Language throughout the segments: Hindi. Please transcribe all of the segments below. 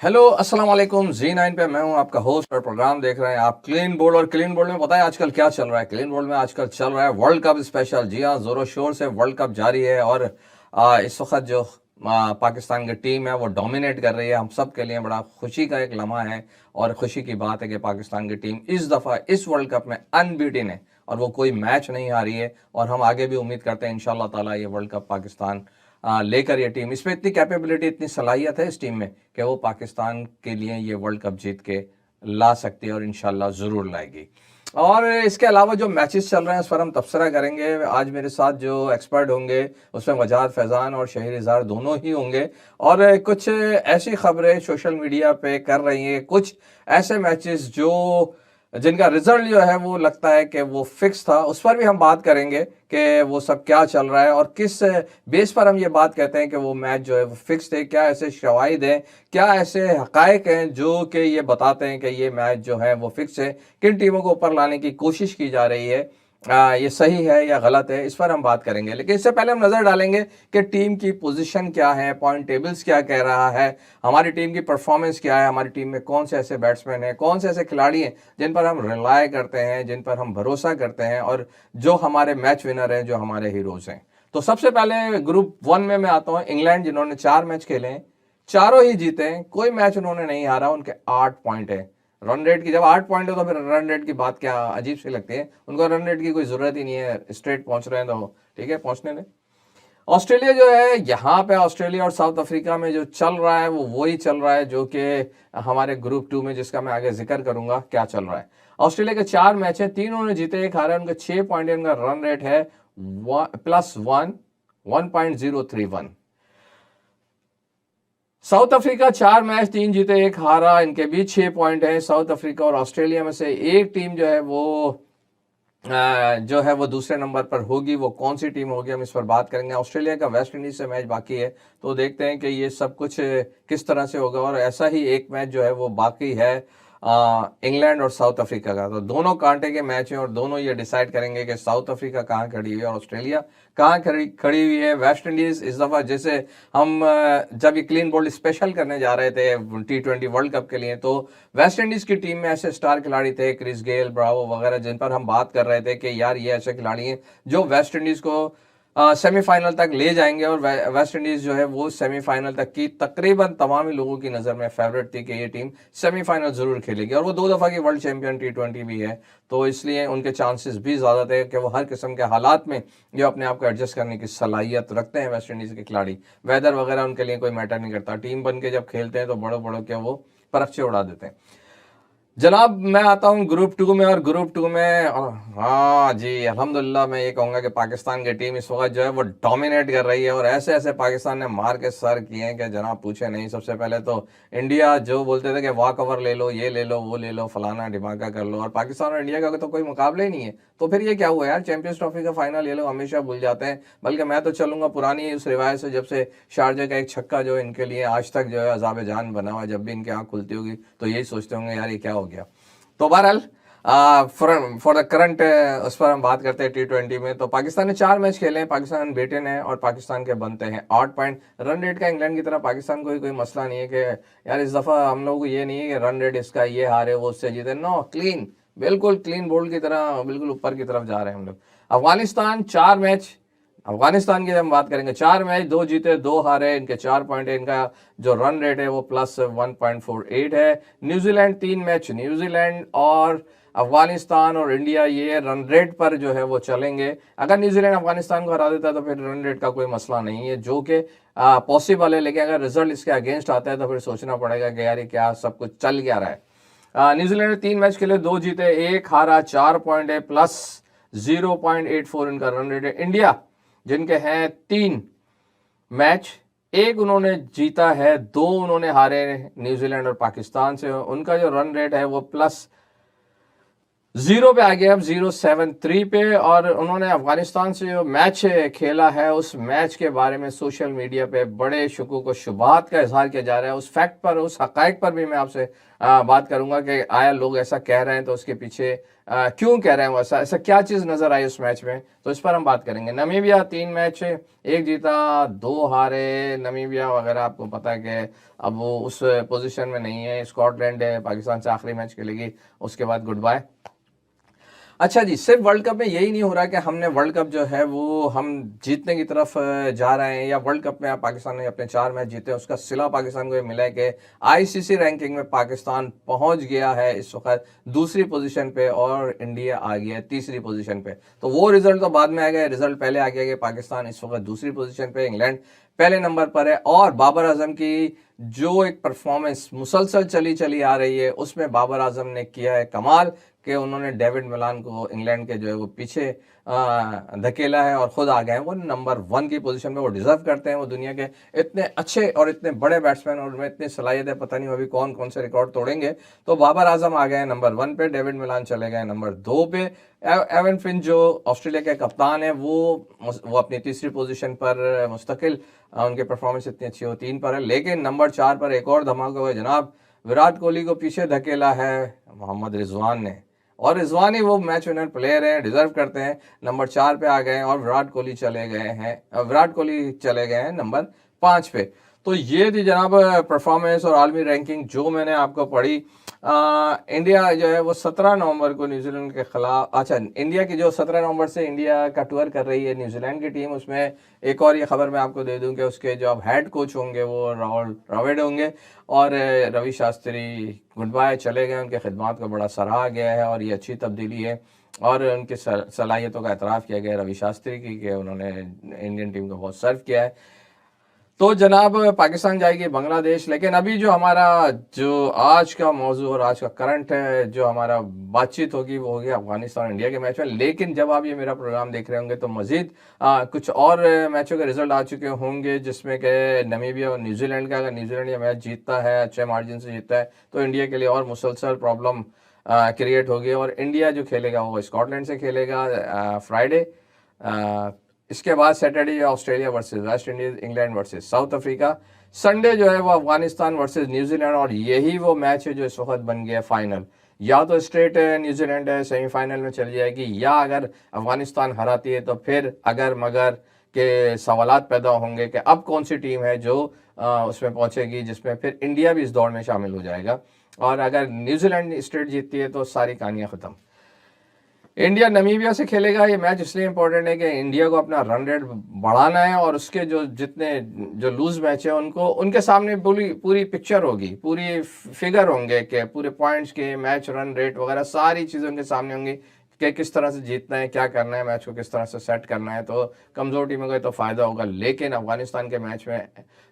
हेलो अस्सलाम वालेकुम जी9 पे मैं हूं आपका होस्ट और प्रोग्राम देख रहे हैं आप क्लीन बोर्ड। और क्लीन बोर्ड में पता है आजकल क्या चल रहा है? क्लीन बोर्ड में आजकल चल रहा है वर्ल्ड कप स्पेशल। जी हाँ, जोरों शोर से वर्ल्ड कप जारी है और इस वक्त जो पाकिस्तान की टीम है वो डोमिनेट कर रही है। हम सब के लिए बड़ा खुशी का एक लम्हा है और खुशी की बात है कि पाकिस्तान की टीम इस दफ़ा इस वर्ल्ड कप में अनबीटन है और वो कोई मैच नहीं हारी है। और हम आगे भी उम्मीद करते हैं इंशाल्लाह ताला ये वर्ल्ड कप पाकिस्तान लेकर ये टीम, इसमें इतनी कैपेबिलिटी, इतनी सलाहियत है इस टीम में कि वो पाकिस्तान के लिए ये वर्ल्ड कप जीत के ला सकती है और इंशाल्लाह ज़रूर लाएगी। और इसके अलावा जो मैचेस चल रहे हैं उस पर हम तबसरा करेंगे। आज मेरे साथ जो एक्सपर्ट होंगे उसमें वजाद फैज़ान और शहीर इज़हार दोनों ही होंगे। और कुछ ऐसी खबरें सोशल मीडिया पे कर रही हैं, कुछ ऐसे मैचेस जो जिनका रिजल्ट जो है वो लगता है कि वो फिक्स था, उस पर भी हम बात करेंगे कि वो सब क्या चल रहा है और किस बेस पर हम ये बात कहते हैं कि वो मैच जो है वो फिक्स थे। क्या ऐसे शवाहिद हैं, क्या ऐसे हकायक हैं जो कि ये बताते हैं कि ये मैच जो है वो फिक्स है? किन टीमों को ऊपर लाने की कोशिश की जा रही है, ये सही है या गलत है, इस पर हम बात करेंगे। लेकिन इससे पहले हम नजर डालेंगे कि टीम की पोजीशन क्या है, पॉइंट टेबल्स क्या कह रहा है, हमारी टीम की परफॉर्मेंस क्या है, हमारी टीम में कौन से ऐसे बैट्समैन हैं, कौन से ऐसे खिलाड़ी हैं जिन पर हम रिलाय करते हैं, जिन पर हम भरोसा करते हैं और जो हमारे मैच विनर हैं, जो हमारे हीरोज हैं। तो सबसे पहले ग्रुप 1 में मैं आता हूँ। इंग्लैंड, जिन्होंने 4 मैच खेले हैं, चारों ही जीते हैं, कोई मैच उन्होंने नहीं हारा, उनके 8 पॉइंट है। रन रेट की, जब 8 पॉइंट हो तो फिर रन रेट की बात क्या अजीब सी लगती है? उनको रन रेट की कोई जरूरत ही नहीं है, स्ट्रेट पहुंच रहे हैं तो ठीक है, पहुंचने दें। ऑस्ट्रेलिया जो है, यहाँ पे ऑस्ट्रेलिया और साउथ अफ्रीका में जो चल रहा है वो वही चल रहा है जो कि हमारे ग्रुप 2 में, जिसका मैं आगे जिक्र करूंगा क्या चल रहा है। ऑस्ट्रेलिया के 4 मैच हैं, 3 उन्होंने जीते, 1 हारा, उनके 6 पॉइंट है, उनका रन रेट है +1, 1.031। साउथ अफ्रीका 4 मैच, 3 जीते, 1 हारा, इनके भी 6 पॉइंट है। साउथ अफ्रीका और ऑस्ट्रेलिया में से एक टीम जो है वो दूसरे नंबर पर होगी। वो कौन सी टीम होगी हम इस पर बात करेंगे। ऑस्ट्रेलिया का वेस्ट इंडीज से मैच बाकी है, तो देखते हैं कि ये सब कुछ किस तरह से होगा। और ऐसा ही एक मैच जो है वो बाकी है इंग्लैंड और साउथ अफ्रीका का। तो दोनों कांटे के मैच हैं और दोनों ये डिसाइड करेंगे कि साउथ अफ्रीका कहाँ खड़ी हुई है और ऑस्ट्रेलिया कहाँ खड़ी हुई है। वेस्ट इंडीज इस दफा, जैसे हम जब ये क्लीन बोल्ड स्पेशल करने जा रहे थे T20 वर्ल्ड कप के लिए, तो वेस्ट इंडीज की टीम में ऐसे स्टार खिलाड़ी थे, क्रिस गेल, ब्रावो वगैरह, जिन पर हम बात कर रहे थे कि यार ये ऐसे खिलाड़ी हैं जो वेस्ट इंडीज को सेमीफाइनल तक ले जाएंगे। और वेस्ट इंडीज जो है वो सेमीफाइनल तक की तकरीबन तमाम लोगों की नज़र में फेवरेट थी कि ये टीम सेमीफाइनल जरूर खेलेगी। और वो 2 दफ़ा की वर्ल्ड चैंपियन T20 भी है, तो इसलिए उनके चांसेस भी ज़्यादा थे कि वो हर किस्म के हालात में जो अपने आप को एडजस्ट करने की सलाहियत रखते हैं वेस्ट इंडीज़ के खिलाड़ी। वेदर वगैरह उनके लिए कोई मैटर नहीं करता, टीम बन के जब खेलते हैं तो बड़ों बड़ों के वो परखचे उड़ा देते हैं। जनाब, मैं आता हूं ग्रुप 2 में। और ग्रुप 2 में हाँ जी, अल्हम्दुलिल्लाह मैं ये कहूंगा कि पाकिस्तान की टीम इस वक्त जो है वो डोमिनेट कर रही है और ऐसे ऐसे पाकिस्तान ने मार के सर किए हैं कि जनाब पूछे नहीं। सबसे पहले तो इंडिया जो बोलते थे कि वॉक ओवर ले लो, ये ले लो, वो ले लो, फलाना ढिमाका कर लो, और पाकिस्तान और इंडिया का तो कोई मुकाबला ही नहीं है। तो फिर ये क्या हुआ यार? चैंपियंस ट्रॉफी का फाइनल ये लोग हमेशा भूल जाते हैं। बल्कि मैं तो चलूंगा पुरानी उस रिवायत से, जब से शारजा का एक छक्का जो इनके लिए आज तक जो है अजाब जान बना हुआ है। जब भी इनकी आंख खुलती होगी तो यही सोचते होंगे यार ये क्या हो गया। तो बहरहाल फॉर द करंट उस पर हम बात करते हैं T20 में। तो पाकिस्तान ने 4 मैच खेले हैं, पाकिस्तान बेटन है और पाकिस्तान के बनते हैं 8 पॉइंट। रन रेट का इंग्लैंड की तरह पाकिस्तान को कोई मसला नहीं है कि यार इस दफ़ा हम लोगों को ये नहीं है कि रन रेट इसका ये हारे वो उससे जीते। नो, क्लीन, बिल्कुल क्लीन बोल्ड की तरह बिल्कुल ऊपर की तरफ जा रहे हैं हम लोग। अफगानिस्तान 4 मैच, अफगानिस्तान की हम बात करेंगे, 4 मैच, 2 जीते, 2 हारे, इनके 4 पॉइंट है, इनका जो रन रेट है वो +1.48 है। न्यूजीलैंड 3 मैच, न्यूजीलैंड और अफगानिस्तान और इंडिया ये रन रेट पर जो है वो चलेंगे। अगर न्यूजीलैंड अफगानिस्तान को हरा देता है तो फिर रन रेट का कोई मसला नहीं है, जो कि पॉसिबल है। लेकिन अगर रिजल्ट इसके अगेंस्ट आता है तो फिर सोचना पड़ेगा कि यार ये क्या सब कुछ चल क्या रहा है। न्यूजीलैंड ने 3 मैच खेले, 2 जीते, 1 हारा, 4 पॉइंट है, +0.84 इनका रन रेट है। इंडिया, जिनके हैं 3 मैच, 1 उन्होंने जीता है, 2 उन्होंने हारे न्यूजीलैंड और पाकिस्तान से, उनका जो रन रेट है वो +0 पे आ गया, अब 0.73 पे। और उन्होंने अफगानिस्तान से जो मैच खेला है उस मैच के बारे में सोशल मीडिया पे बड़े शुकूक व शुबहात का इजहार किया जा रहा है। उस फैक्ट पर, उस हकायक पर भी मैं आपसे बात करूंगा कि आया लोग ऐसा कह रहे हैं तो उसके पीछे क्यों कह रहे हैं, वो ऐसा ऐसा क्या चीज़ नज़र आई उस मैच में, तो इस पर हम बात करेंगे। नमीबिया 3 मैच 1 जीता 2 हारे। नमीबिया वगैरह आपको पता है कि अब वो उस पोजीशन में नहीं है। स्कॉटलैंड पाकिस्तान से आखिरी मैच खेलेगी, उसके बाद गुड बाय। अच्छा जी, सिर्फ वर्ल्ड कप में यही नहीं हो रहा कि हमने वर्ल्ड कप जो है वो हम जीतने की तरफ जा रहे हैं, या वर्ल्ड कप में पाकिस्तान ने अपने 4 मैच जीते, उसका सिला पाकिस्तान को ये मिला है कि आईसीसी रैंकिंग में पाकिस्तान पहुंच गया है इस वक्त दूसरी पोजीशन पे और इंडिया आ गया है तीसरी पोजीशन पे। तो वो रिजल्ट तो बाद में आ गया, रिजल्ट पहले आ गया कि पाकिस्तान इस वक्त दूसरी पोजीशन पे, इंग्लैंड पहले नंबर पर है। और बाबर आजम की जो एक परफॉर्मेंस मुसलसल चली आ रही है, उसमें बाबर आजम ने किया है कमाल कि उन्होंने डेविड मिलान को इंग्लैंड के जो है वो पीछे धकेला है और खुद आ गए हैं वो नंबर 1 की पोजीशन पे। वो डिजर्व करते हैं, वो दुनिया के इतने अच्छे और इतने बड़े बैट्समैन और उनमें इतनी सलाहियत है, पता नहीं अभी कौन कौन से रिकॉर्ड तोड़ेंगे। तो बाबर आजम आ गए हैं नंबर 1 पे, डेविड मिलान चले गए नंबर 2 पे। एवन फिन जो ऑस्ट्रेलिया के कप्तान है वो अपनी तीसरी पोजीशन पर मुस्तकिल, उनकी परफॉर्मेंस इतनी अच्छी हो 3 पर है। लेकिन नंबर 4 पर एक और धमाका हुआ जनाब, विराट कोहली को पीछे धकेला है मोहम्मद रिजवान ने, और रिजवान ही वो मैच विनर प्लेयर हैं, डिजर्व करते हैं, नंबर 4 पे आ गए हैं। और विराट कोहली चले गए हैं नंबर 5 पे। तो ये थी जनाब परफॉर्मेंस और आलमी रैंकिंग जो मैंने आपको पढ़ी। इंडिया जो है वो 17 नवंबर को न्यूजीलैंड के खिलाफ, अच्छा इंडिया की जो 17 नवंबर से इंडिया का टूर कर रही है न्यूजीलैंड की टीम, उसमें एक और ये खबर मैं आपको दे दूं कि उसके जो अब हेड कोच होंगे वो राहुल द्रविड़ होंगे, और रवि शास्त्री गुड बाय चले गए, उनके खिदमात को बड़ा सराहा गया है और ये अच्छी तब्दीली है और उनकी सलाहियतों का एतराफ़ किया गया रवि शास्त्री की कि उन्होंने इंडियन टीम को बहुत सर्व किया है। तो जनाब पाकिस्तान जाएगी बांग्लादेश। लेकिन अभी जो हमारा जो आज का मौजू और आज का करंट है, जो हमारा बातचीत होगी वो होगी अफगानिस्तान और इंडिया के मैच में। लेकिन जब आप ये मेरा प्रोग्राम देख रहे होंगे तो मजीद कुछ और मैचों के रिजल्ट आ चुके होंगे, जिसमें कि नमीबिया और न्यूजीलैंड का, अगर न्यूजीलैंड ये मैच जीतता है, अच्छे मार्जिन से जीतता है, तो इंडिया के लिए और मुसलसल प्रॉब्लम क्रिएट होगी। और इंडिया जो खेलेगा वो स्कॉटलैंड से खेलेगा फ्राइडे। इसके बाद Saturday Australia versus West Indies, England versus south Africa. Sunday जो है वो अफगानिस्तान वर्सेस न्यूजीलैंड, और यही वो मैच है जो इस वक्त बन गया फाइनल। या तो स्ट्रेट न्यूजीलैंड सेमीफाइनल में चली जाएगी, या अगर अफगानिस्तान हराती है तो फिर अगर मगर के सवालात पैदा होंगे कि अब कौन सी टीम है जो उसमें पहुंचेगी, जिसमें फिर इंडिया भी इस दौड़ में शामिल हो जाएगा। और अगर न्यूजीलैंड स्ट्रेट जीतती है तो सारी कहानियां खत्म। इंडिया नमीबिया से खेलेगा। ये मैच इसलिए इंपॉर्टेंट है कि इंडिया को अपना रन रेट बढ़ाना है, और उसके जो जितने जो लूज मैच है उनको उनके सामने पूरी पिक्चर होगी, पूरी फिगर होंगे कि पूरे पॉइंट्स के, मैच रन रेट वगैरह सारी चीज़ें उनके सामने होंगी कि किस तरह से जीतना है, क्या करना है, मैच को किस तरह से सेट करना है। तो कमज़ोर टीमों को तो फ़ायदा होगा। लेकिन अफगानिस्तान के मैच में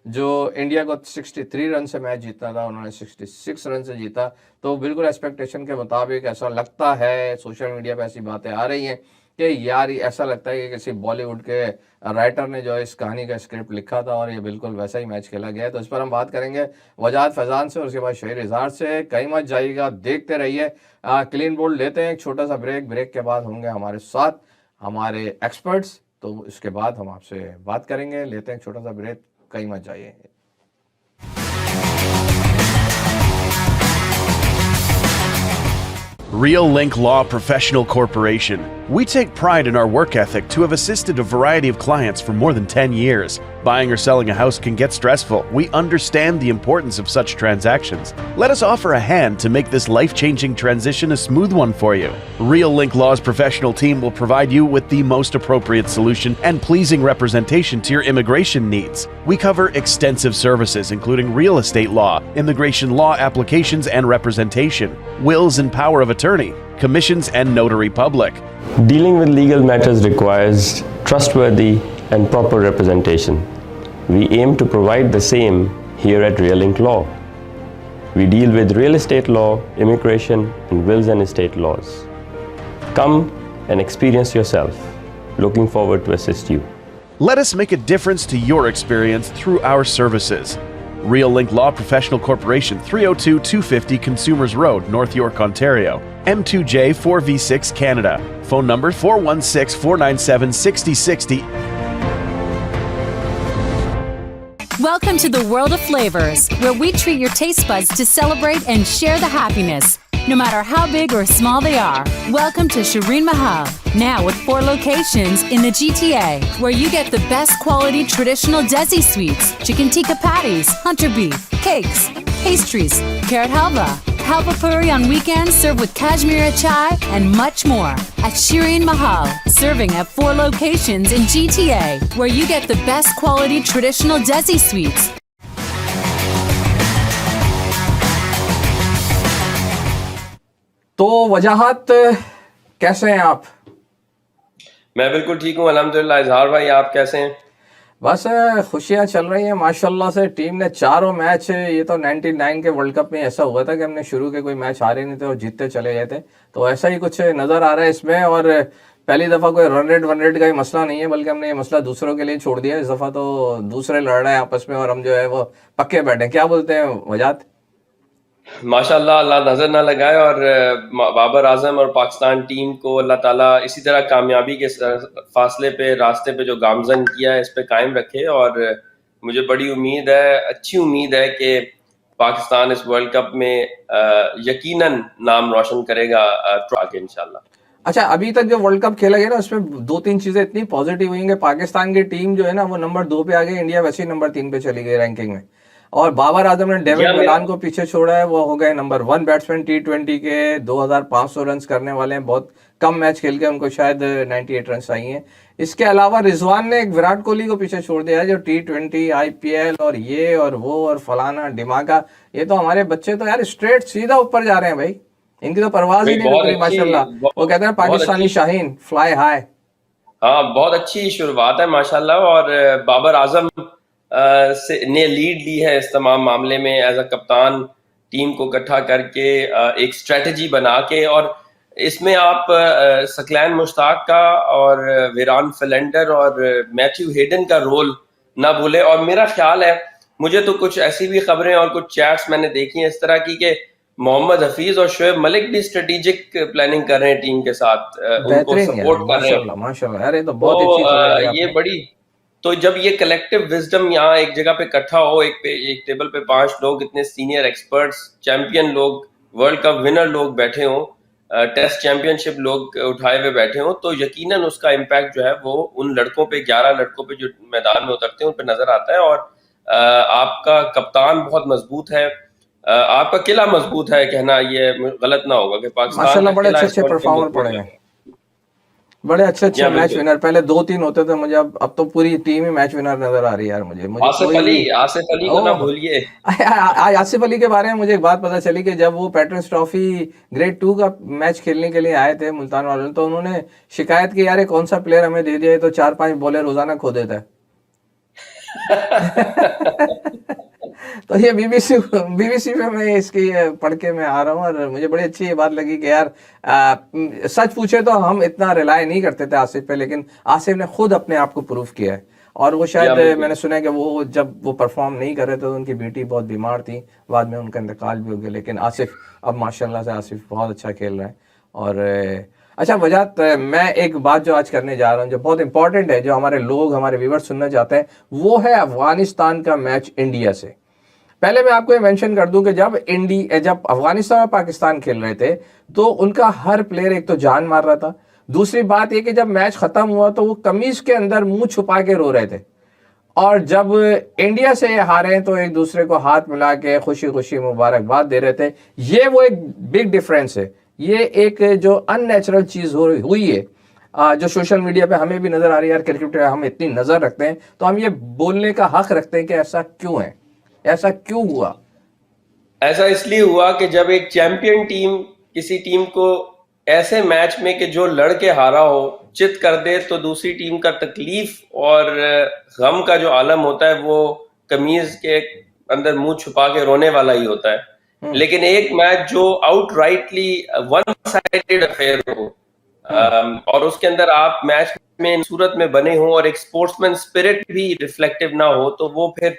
जो इंडिया को 63 रन से मैच जीतना था, उन्होंने 66 रन से जीता। तो बिल्कुल एक्सपेक्टेशन के मुताबिक ऐसा लगता है, सोशल मीडिया पे ऐसी बातें आ रही हैं कि यार ऐसा लगता है कि किसी बॉलीवुड के राइटर ने जो इस कहानी का स्क्रिप्ट लिखा था और ये बिल्कुल वैसा ही मैच खेला गया है। तो इस पर हम बात करेंगे वजाहत फैजान से और उसके बाद शहीर इजहार से। कहीं मत जाइएगा, देखते रहिए। क्लीन बोल्ड लेते हैं एक छोटा सा ब्रेक के बाद होंगे हमारे साथ हमारे एक्सपर्ट्स, तो इसके बाद हम आपसे बात करेंगे। लेते हैं एक छोटा सा ब्रेक, कहीं मत जाइए। Real Link Law Professional Corporation. We take pride in our work ethic to have assisted a variety of clients for more than 10 years. Buying or selling a house can get stressful. We understand the importance of such transactions. Let us offer a hand to make this life-changing transition a smooth one for you. Real Link Law's professional team will provide you with the most appropriate solution and pleasing representation to your immigration needs. We cover extensive services including real estate law, immigration law applications and representation, wills and power of attorney, commissions and notary public. Dealing with legal matters requires trustworthy and proper representation. We aim to provide the same here at Real Link Law. We deal with real estate law, immigration, and wills and estate laws. Come and experience yourself. Looking forward to assist you. Let us make a difference to your experience through our services. Real Link Law Professional Corporation, 302-250 Consumers Road, North York, Ontario. M2J 4V6 Canada. Phone number 416-497-6060. Welcome to the world of flavors, where we treat your taste buds to celebrate and share the happiness, no matter how big or small they are. Welcome to Shireen Mahal, now with 4 locations in the GTA, where you get the best quality traditional Desi sweets, chicken tikka patties, hunter beef, cakes, pastries, carrot halva, halva puri on weekends served with Kashmiri chai, and much more. At Shireen Mahal, serving at 4 locations in GTA, where you get the best quality traditional Desi sweets. तो वजाहत कैसे हैं आप? मैं बिल्कुल ठीक हूँ अल्हम्दुलिल्लाह। इजहार भाई आप कैसे हैं? बस खुशियां चल रही हैं माशाल्लाह से। टीम ने चारों मैच, ये तो 99 के वर्ल्ड कप में ऐसा हुआ था कि हमने शुरू के कोई मैच हारे नहीं थे और जीतते चले गए थे, तो ऐसा ही कुछ नज़र आ रहा है इसमें। और पहली दफ़ा कोई रन रेट का ही मसला नहीं है, बल्कि हमने ये मसला दूसरों के लिए छोड़ दिया। इस दफ़ा तो दूसरे लड़ रहे हैं आपस में और हम जो है वो पक्के बैठे हैं। क्या बोलते हैं वजात? माशाल्लाह, अल्लाह नजर ना लगाए और बाबर आजम और पाकिस्तान टीम को अल्लाह ताला इसी तरह कामयाबी के फासले पे, रास्ते पे जो गामजन किया है इस पे कायम रखे। और मुझे बड़ी उम्मीद है, अच्छी उम्मीद है कि पाकिस्तान इस वर्ल्ड कप में यकीनन नाम रोशन करेगा आगे इंशाल्लाह। अच्छा, अभी तक जो वर्ल्ड कप खेला गया ना, उसमें 2-3 चीजें इतनी पॉजिटिव हुई हैं कि पाकिस्तान की टीम जो है ना वो नंबर 2 पे आ गई, इंडिया वैसे ही नंबर 3 पे चली गई रैंकिंग में। और बाबर आजम ने डेविड मिलान को पीछे छोड़ा है, वो हो गए नंबर 1 बैट्समैन T20 के। 2500 रन करने वाले हैं, बहुत कम मैच खेल के उनको शायद 98 रन आई हैं। इसके अलावा रिजवान ने एक विराट कोहली को पीछे छोड़ दिया है, जो T20 IPL और ये और वो और फलाना डिमाका। ये तो हमारे बच्चे तो यार स्ट्रेट सीधा ऊपर जा रहे हैं भाई, इनकी तो परवाज ही नहीं रुक रही माशाल्लाह। वो कहते हैं पाकिस्तानी शाहीन, फ्लाई हाई। हाँ, बहुत अच्छी शुरुआत है माशाल्लाह। और बाबर आजम ने लीड ली है इस तमाम मामले में एज अ कप्तान, टीम को इकट्ठा करके एक स्ट्रेटजी बना के। और इसमें आप सकलैन मुश्ताक का और विरान फिलेंडर और मैथ्यू हेडन का रोल ना भूले। और मेरा ख्याल है, मुझे तो कुछ ऐसी भी खबरें और कुछ चैट्स मैंने देखी हैं इस तरह की कि मोहम्मद हफीज और शोएब मलिक भी स्ट्रेटेजिक प्लानिंग कर रहे हैं टीम के साथ, उनको सपोर्ट कर रहे हैं। माशाल्लाह यार, ये तो बहुत अच्छी खबर है। ये बड़ी, तो जब ये कलेक्टिव विजडम यहाँ एक जगह पे इकट्ठा हो, एक टेबल पे 5 लोग, इतने सीनियर एक्सपर्ट्स, चैंपियन लोग, वर्ल्ड कप विनर लोग बैठे हों, टेस्ट चैंपियनशिप लोग उठाए हुए बैठे हों, तो यकीनन उसका इम्पैक्ट जो है वो उन लड़कों पे, 11 लड़कों पे जो मैदान में उतरते हैं उन पे नजर आता है। और आपका कप्तान बहुत मजबूत है, आपका किला मजबूत है, कहना ये गलत ना होगा कि पाकिस्तान माशाल्लाह बड़े अच्छे परफॉर्मर पड़े हैं, बड़े अच्छे मैच विनर। पहले 2-3 होते थे मुझे, अब तो पूरी टीम ही मैच विनर नजर आ रही है यार मुझे। आसिफ अली को ना भूलिए। आज आसिफ अली के बारे में मुझे एक बात पता चली कि जब वो पैट्रियट्स ट्रॉफी ग्रेड 2 का मैच खेलने के लिए आए थे मुल्तान वालों, तो उन्होंने शिकायत की, यार कौन सा प्लेयर हमें दे दिया, तो 4-5 बॉलर रोजाना खो देता है। तो ये बीबीसी पे मैं इसकी पढ़ के मैं आ रहा हूँ, और मुझे बड़ी अच्छी ये बात लगी कि यार सच पूछे तो हम इतना रिलाय नहीं करते थे आसिफ पे, लेकिन आसिफ ने खुद अपने आप को प्रूव किया है। और वो शायद मैंने सुना है कि वो जब वो परफॉर्म नहीं कर रहे थे तो उनकी बेटी बहुत बीमार थी, बाद में उनका इंतकाल भी हो गया, लेकिन आसिफ अब माशाल्लाह से आसिफ बहुत अच्छा खेल रहा है। और अच्छा वजात, मैं एक बात जो आज करने जा रहा हूँ जो बहुत इंपॉर्टेंट है, जो हमारे लोग, हमारे व्यूअर्स सुनना चाहते हैं, वो है अफगानिस्तान का मैच इंडिया से। पहले मैं आपको ये मेंशन कर दूं कि जब अफगानिस्तान और पाकिस्तान खेल रहे थे तो उनका हर प्लेयर एक तो जान मार रहा था, दूसरी बात ये कि जब मैच खत्म हुआ तो वो कमीज के अंदर मुंह छुपा के रो रहे थे, और जब इंडिया से ये हारे तो एक दूसरे को हाथ मिला के खुशी खुशी मुबारकबाद दे रहे थे। ये वो एक बिग डिफरेंस है, ये एक जो अननेचुरल चीज हुई है, जो सोशल मीडिया पे हमें भी नजर आ रही है। यार क्रिकेट हम इतनी नजर रखते हैं तो हम ये बोलने का हक रखते हैं कि ऐसा क्यों है, ऐसा क्यों हुआ। ऐसा इसलिए हुआ कि जब एक चैंपियन टीम किसी टीम को ऐसे मैच में कि जो लड़के हारा हो चित कर दे, तो दूसरी टीम का तकलीफ और गम का जो आलम होता है वो कमीज के अंदर मुंह छुपा के रोने वाला ही होता है। लेकिन एक मैच जो आउटराइटली वन साइडेड अफेयर हो, और उसके अंदर आप मैच में सूरत में बने हो और एक स्पोर्ट्समैन स्पिरिट भी रिफ्लेक्टिव ना हो, तो वो फिर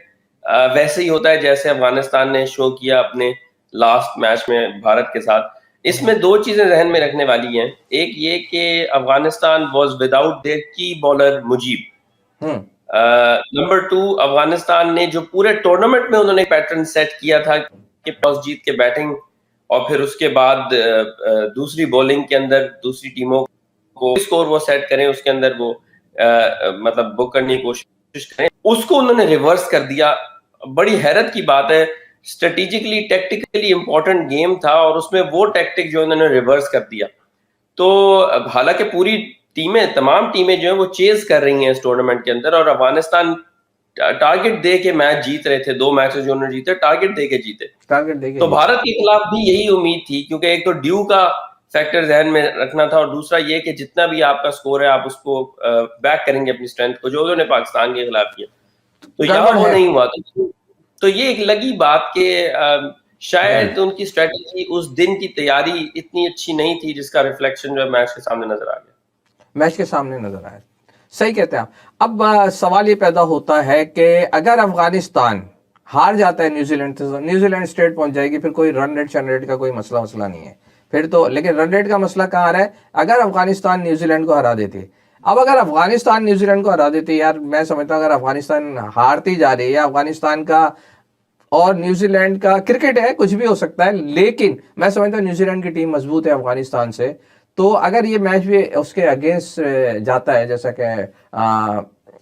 वैसे ही होता है जैसे अफगानिस्तान ने शो किया अपने लास्ट मैच में भारत के साथ। इसमें 2 चीजें जहन में रखने वाली हैं। एक ये कि अफगानिस्तान वाज विदाउट देयर की बॉलर मुजीब, नंबर 2, अफगानिस्तान ने जो पूरे टूर्नामेंट में उन्होंने पैटर्न सेट किया था कि टॉस जीत के बैटिंग और फिर उसके बाद दूसरी बॉलिंग के अंदर दूसरी टीमों को स्कोर वो सेट करें, उसके अंदर वो मतलब बुक करने की कोशिश करें, उसको उन्होंने रिवर्स कर दिया। बड़ी हैरत की बात है, स्ट्रेटेजिकली टेक्टिकली इंपॉर्टेंट गेम था और उसमें वो टैक्टिक जो उन्होंने रिवर्स कर दिया। तो हालांकि पूरी टीमें, तमाम टीमें जो है वो चेज कर रही हैं इस टूर्नामेंट के अंदर, और अफगानिस्तान टारगेट दे के मैच जीत रहे थे। 2 मैचेस जो उन्होंने जीते टारगेट दे के जीते। टारगेट देके तो भारत के खिलाफ भी यही उम्मीद थी, क्योंकि एक तो ड्यू का फैक्टर जहन में रखना था और दूसरा ये कि जितना भी आपका स्कोर है आप उसको बैक करेंगे अपनी स्ट्रेंथ को, जो उन्होंने पाकिस्तान के खिलाफ किया। तो यहाँ वो नहीं हुआ। तो ये एक लगी बात के शायद उनकी स्ट्रेटजी, उस दिन की तैयारी इतनी अच्छी नहीं थी, जिसका रिफ्लेक्शन जो है मैच के सामने नजर आ गया। मैच के सामने नजर आया। सही कहते हैं आप। अब सवाल ये पैदा होता है कि अगर अफगानिस्तान हार जाता है न्यूजीलैंड से, न्यूजीलैंड स्ट्रेट पहुंच जाएगी, फिर कोई रन रेट शन रेट का कोई मसला नहीं है फिर तो। लेकिन रन रेट का मसला कहाँ आ रहा है? अगर अफगानिस्तान न्यूजीलैंड को हरा देती। अब अगर अफगानिस्तान न्यूजीलैंड को हरा देती, यार मैं समझता हूँ अगर अफगानिस्तान हारती जा रही है, अफगानिस्तान का और न्यूजीलैंड का क्रिकेट है, कुछ भी हो सकता है, लेकिन मैं समझता हूँ न्यूजीलैंड की टीम मजबूत है अफगानिस्तान से। तो अगर ये मैच भी उसके अगेंस्ट जाता है, जैसा कि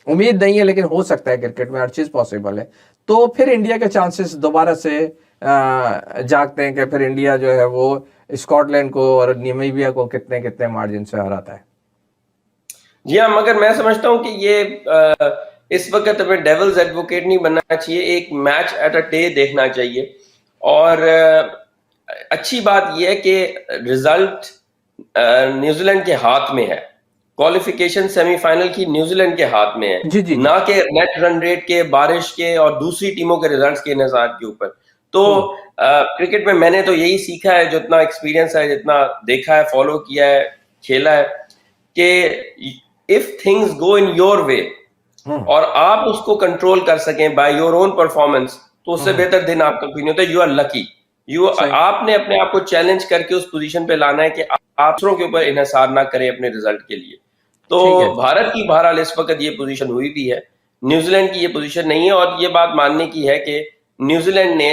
उम्मीद नहीं है लेकिन हो सकता है, क्रिकेट में हर चीज पॉसिबल है, तो फिर इंडिया के चांसेस दोबारा से जागते हैं कि फिर इंडिया जो है वो स्कॉटलैंड को और नामीबिया को कितने कितने मार्जिन से हराता है। जी हाँ, मगर मैं समझता हूँ कि ये इस वक्त हमें डेविल्स एडवोकेट नहीं बनना चाहिए, एक मैच एट अ डे देखना चाहिए। और अच्छी बात यह है कि रिजल्ट न्यूजीलैंड के हाथ में है, क्वालिफिकेशन सेमीफाइनल की न्यूजीलैंड के हाथ में है, जी। ना कि नेट रन रेट के, बारिश के और दूसरी टीमों के रिजल्ट्स के इंतजार के ऊपर। तो क्रिकेट में मैंने तो यही सीखा है, जितना एक्सपीरियंस है, जितना देखा है, फॉलो किया है, खेला है, कि if things go in your way और आप उसको कंट्रोल कर सकें बाय योर ओन परफॉर्मेंस, तो उससे बेहतर दिन आपका कोई नहीं होता। You are lucky. आपने अपने आप को चैलेंज करके उस पोजीशन पे लाना है कि आप दूसरों के ऊपर इन्हिसार ना करें अपने रिजल्ट के लिए। तो भारत की बहरहाल इस वक्त ये पोजीशन हुई भी है, न्यूजीलैंड की ये पोजीशन नहीं है। और ये बात मानने की है कि न्यूजीलैंड ने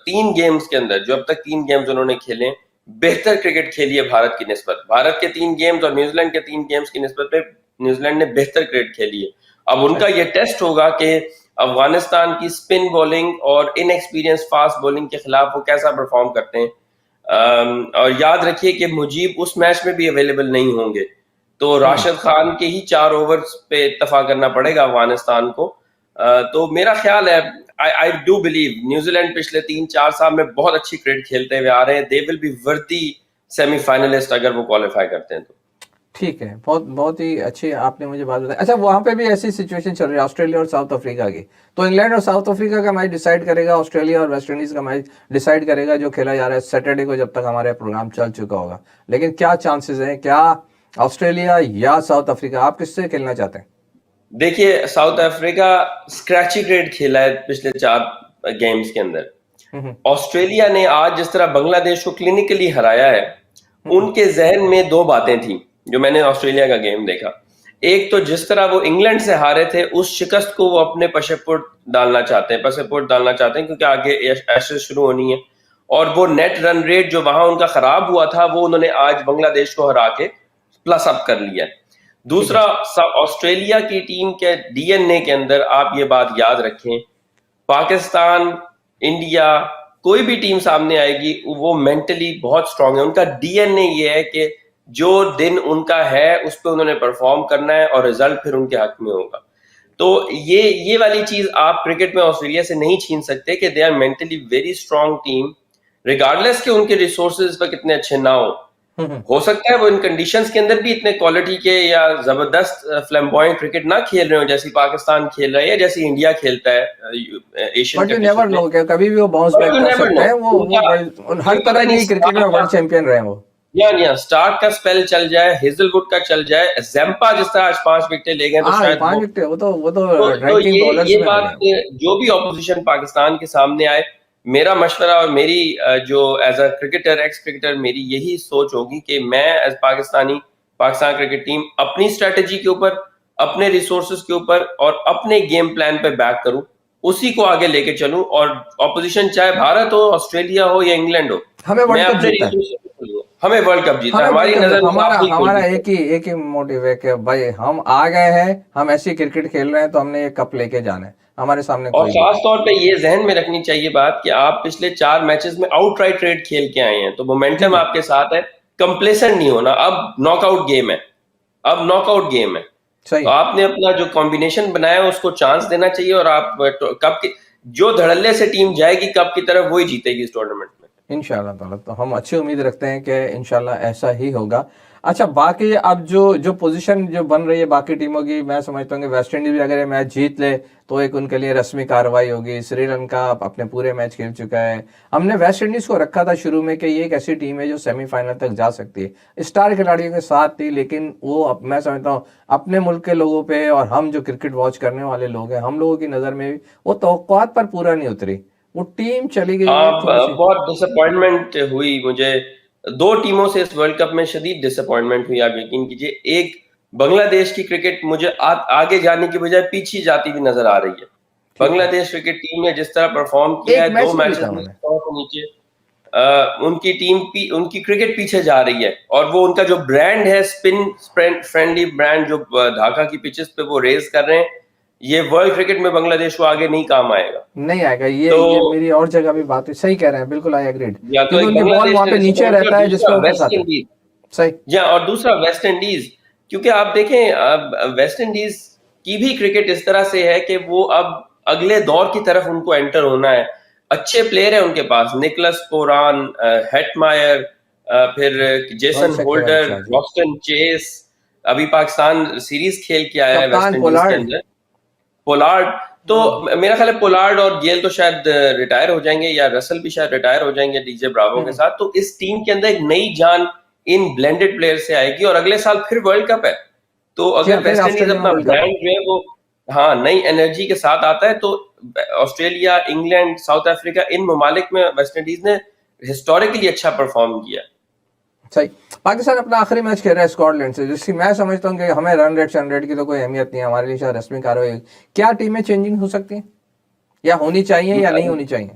3 गेम्स के अंदर, जो अब तक 3 गेम्स उन्होंने खेले, बेहतर क्रिकेट खेली है भारत की निस्बत। भारत के 3 गेम्स और न्यूजीलैंड के 3 गेम्स की निस्बत पे न्यूजीलैंड ने बेहतर क्रिकेट खेली है। अब उनका ये टेस्ट होगा कि अफगानिस्तान की स्पिन बॉलिंग और इनएक्सपीरियंस फास्ट बॉलिंग के खिलाफ वो कैसा परफॉर्म करते हैं। और याद रखिए कि मुजीब उस मैच में भी अवेलेबल नहीं होंगे, तो राशिद खान के ही 4 ओवर्स पे इत्तफा करना पड़ेगा अफगानिस्तान को। तो मेरा ख्याल है, आई डू बिलीव न्यूजीलैंड पिछले 3-4 साल में बहुत अच्छी क्रिकेट खेलते हुए आ रहे हैं। They will be worthy semifinalist अगर वो क्वालिफाई करते हैं तो। ठीक है, बहुत ही अच्छी आपने मुझे बात बताई। अच्छा, वहां पे भी ऐसी सिचुएशन चल रही है ऑस्ट्रेलिया और साउथ अफ्रीका की, तो इंग्लैंड और साउथ अफ्रीका का मैच डिसाइड करेगा, ऑस्ट्रेलिया और वेस्ट इंडीज का मैच डिसाइड करेगा, जो खेला जा रहा है सैटरडे को, जब तक हमारे प्रोग्राम चल चुका होगा। लेकिन क्या चांसेस हैं, क्या ऑस्ट्रेलिया या साउथ अफ्रीका, आप किससे खेलना चाहते हैं? देखिए, साउथ अफ्रीका स्क्रैची क्रिकेट खेला है पिछले 4 गेम्स के अंदर। ऑस्ट्रेलिया ने आज जिस तरह बांग्लादेश को क्लिनिकली हराया है, उनके जहन में 2 बातें थी जो मैंने ऑस्ट्रेलिया का गेम देखा। एक तो जिस तरह वो इंग्लैंड से हारे थे, उस शिकस्त को वो अपने पसेपुट डालना चाहते हैं, क्योंकि आगे एशेज शुरू होनी है। और वो नेट रन रेट जो वहां उनका खराब हुआ था, वो उन्होंने आज बांग्लादेश को हरा के प्लस अप कर लिया। दूसरा, ऑस्ट्रेलिया की टीम के डीएनए के अंदर आप ये बात याद रखें, पाकिस्तान, इंडिया, कोई भी टीम सामने आएगी वो मेंटली बहुत स्ट्रांग है। उनका डीएनए ये है कि जो दिन उनका है उस पर उन्होंने परफॉर्म करना है और रिजल्ट फिर उनके हक में होगा। तो ये वाली चीज आप क्रिकेट में ऑस्ट्रेलिया से नहीं छीन सकते कि they are mentally very strong team, regardless के उनके रिसोर्सेज पर कितने अच्छे ना हो सकता है वो इन कंडीशंस के अंदर भी इतने क्वालिटी के या जबरदस्त फ्लैम्बॉयंट क्रिकेट ना खेल रहे हो, जैसी पाकिस्तान खेल रहा है या जैसी इंडिया खेलता है Asian. But you never know, कभी भी वो बाउंस बैक कर सकते हैं। वो हर तरह की क्रिकेट में वर्ल्ड चैंपियन रहे हैं वो। या स्टार्क का स्पेल चल जाए, हेजलवुड का चल जाए, जैम्पा जिस तरह आज 5 विकेटें ले गए, तो शायद 5 विकेट, वो तो रैंकिंग बॉलर्स ये में बात, जो भी ऑपोजिशन पाकिस्तान के सामने आए, मेरा मशवरा और मेरी जो as a cricketer, ex cricketer, मेरी यही सोच होगी कि मैं एज पाकिस्तान क्रिकेट टीम अपनी स्ट्रेटेजी के ऊपर, अपने रिसोर्सेज के ऊपर और अपने गेम प्लान पे बैक करूं, उसी को आगे लेके चलूं, और ऑपोजिशन चाहे भारत हो, ऑस्ट्रेलिया हो या इंग्लैंड हो, हमें वर्ल्ड मैं कप अपने जीतना है। रिसोर्सेज पे चलूंगा। हमें वर्ल्ड कप जीतना है, हमें हमारी वर्ल्ड कप नजर में हमारा बाकी कोई हमारा नहीं। एक ही मोटिव है कि भाई हम आ गए हैं, हम ऐसी क्रिकेट खेल रहे हैं तो हमने ये कप लेके जाना है, हमारे सामने और कोई भी खास तौर पे ये जहन में रखनी चाहिए बात कि आप पिछले 4 मैचेस में आउटराइट रेट खेल के आए हैं, तो जी मोमेंटम जी आपके साथ है। कंप्लेसेंट नहीं होना, अब नॉकआउट गेम है, अब नॉकआउट गेम है। सही तो आपने अपना जो कॉम्बिनेशन बनाया है उसको चांस देना चाहिए, और आप कप की जो धड़ल्ले से टीम जाएगी कप की तरफ, वही जीतेगी इस टूर्नामेंट में। इंशाल्लाह ताला। तो हम अच्छी उम्मीद रखते हैं कि इंशाल्लाह ऐसा ही होगा। अच्छा, बाकी अब जो जो पोजीशन जो बन रही है बाकी टीमों की, मैं समझता हूँ कि वेस्ट इंडीज भी अगर ये मैच जीत ले तो एक उनके लिए रस्मी कार्रवाई होगी। श्रीलंका अपने पूरे मैच खेल चुका है। हमने वेस्ट इंडीज को रखा था शुरू में कि ये एक ऐसी टीम है जो सेमीफाइनल तक जा सकती है, स्टार खिलाड़ियों के साथ थी, लेकिन वो मैं समझता हूँ अपने मुल्क के लोगों पे और हम जो क्रिकेट वॉच करने वाले लोग हैं, हम लोगों की नज़र में भी वो तवक्कुआत पर पूरा नहीं उतरी, वो टीम चली गई है हाँ, थोड़ी सी। बहुत डिसअपॉइंटमेंट हुई मुझे। 2 टीमों से इस वर्ल्ड कप में शदीद डिसअपॉइंटमेंट हुई, आप यकीन कीजिए। एक, बांग्लादेश की क्रिकेट मुझे आगे जाने की बजाय पीछे जाती हुई नजर आ रही है। ठीक है, बांग्लादेश क्रिकेट टीम ने जिस तरह परफॉर्म किया एक है, 2 मैच नहीं मैचेस जीता में उन्होंने। 100 से नीचे, उनकी क्रिकेट पीछे जा रही है, और वो उनका जो ब्रांड है, स्पिन फ्रेंडली ब्रांड, जो ढाका की पिचेस पे वो रेज कर रहे हैं, ये वर्ल्ड क्रिकेट में बांग्लादेश को आगे नहीं काम आएगा। नहीं आएगा, ये तो मेरी और जगह भी बात है, सही कह रहे हैं, बिल्कुल आई एग्रीड, या तो क्योंकि एक उनकी बॉल बांग्लादेश वहां ने पे नीचे डिसअपॉइंट किया, रहता और है जिसपे दूसरा वो वेस्ट फंसाते हैं। इंडीज। सही। या और दूसरा वेस्ट इंडीज, क्योंकि आप देखें अब वेस्ट इंडीज की भी क्रिकेट इस तरह से है कि वो अब अगले दौर की तरफ उनको एंटर होना है। अच्छे प्लेयर है उनके पास, निकलस पोरान, हेटमायर, फिर रोहित जेसन शक्कर होल्डर, अच्छा जी, रॉस्टन चेस, अभी पाकिस्तान सीरीज खेल के आया है वेस्ट कप्तान इंडीज के पोलार्ड। अंदर, पोलार्ड। तो मेरा ख्याल है पोलार्ड और गेल तो शायद रिटायर हो जाएंगे, या रसल भी शायद रिटायर हो जाएंगे डीजे ब्रावो के हम्म, साथ। तो इस टीम के अंदर एक नई जान इन ब्लेंडेड प्लेयर से आएगी, और अगले साल फिर वर्ल्ड कप है। तो जी अगर हाँ, फिर वेस्ट इंडीज ऑस्ट्रेलिया में अपना वर्ल्ड कप है। ब्रांड जो है वो, हाँ, नई एनर्जी के साथ आता है, तो ऑस्ट्रेलिया, इंग्लैंड, साउथ अफ्रीका, इन ममालिक में वेस्ट इंडीज ने हिस्टोरिकली अच्छा परफॉर्म किया। सही। पाकिस्तान अपना आखिरी मैच खेल रहा है स्कॉटलैंड से, जिसकी मैं समझता हूँ कि हमें रन रेट की तो कोई अहमियत नहीं है, हमारे लिए शायद रस्मी कार्रवाई। क्या टीमें चेंजिंग हो सकती हैं, या होनी चाहिए या नहीं होनी चाहिए?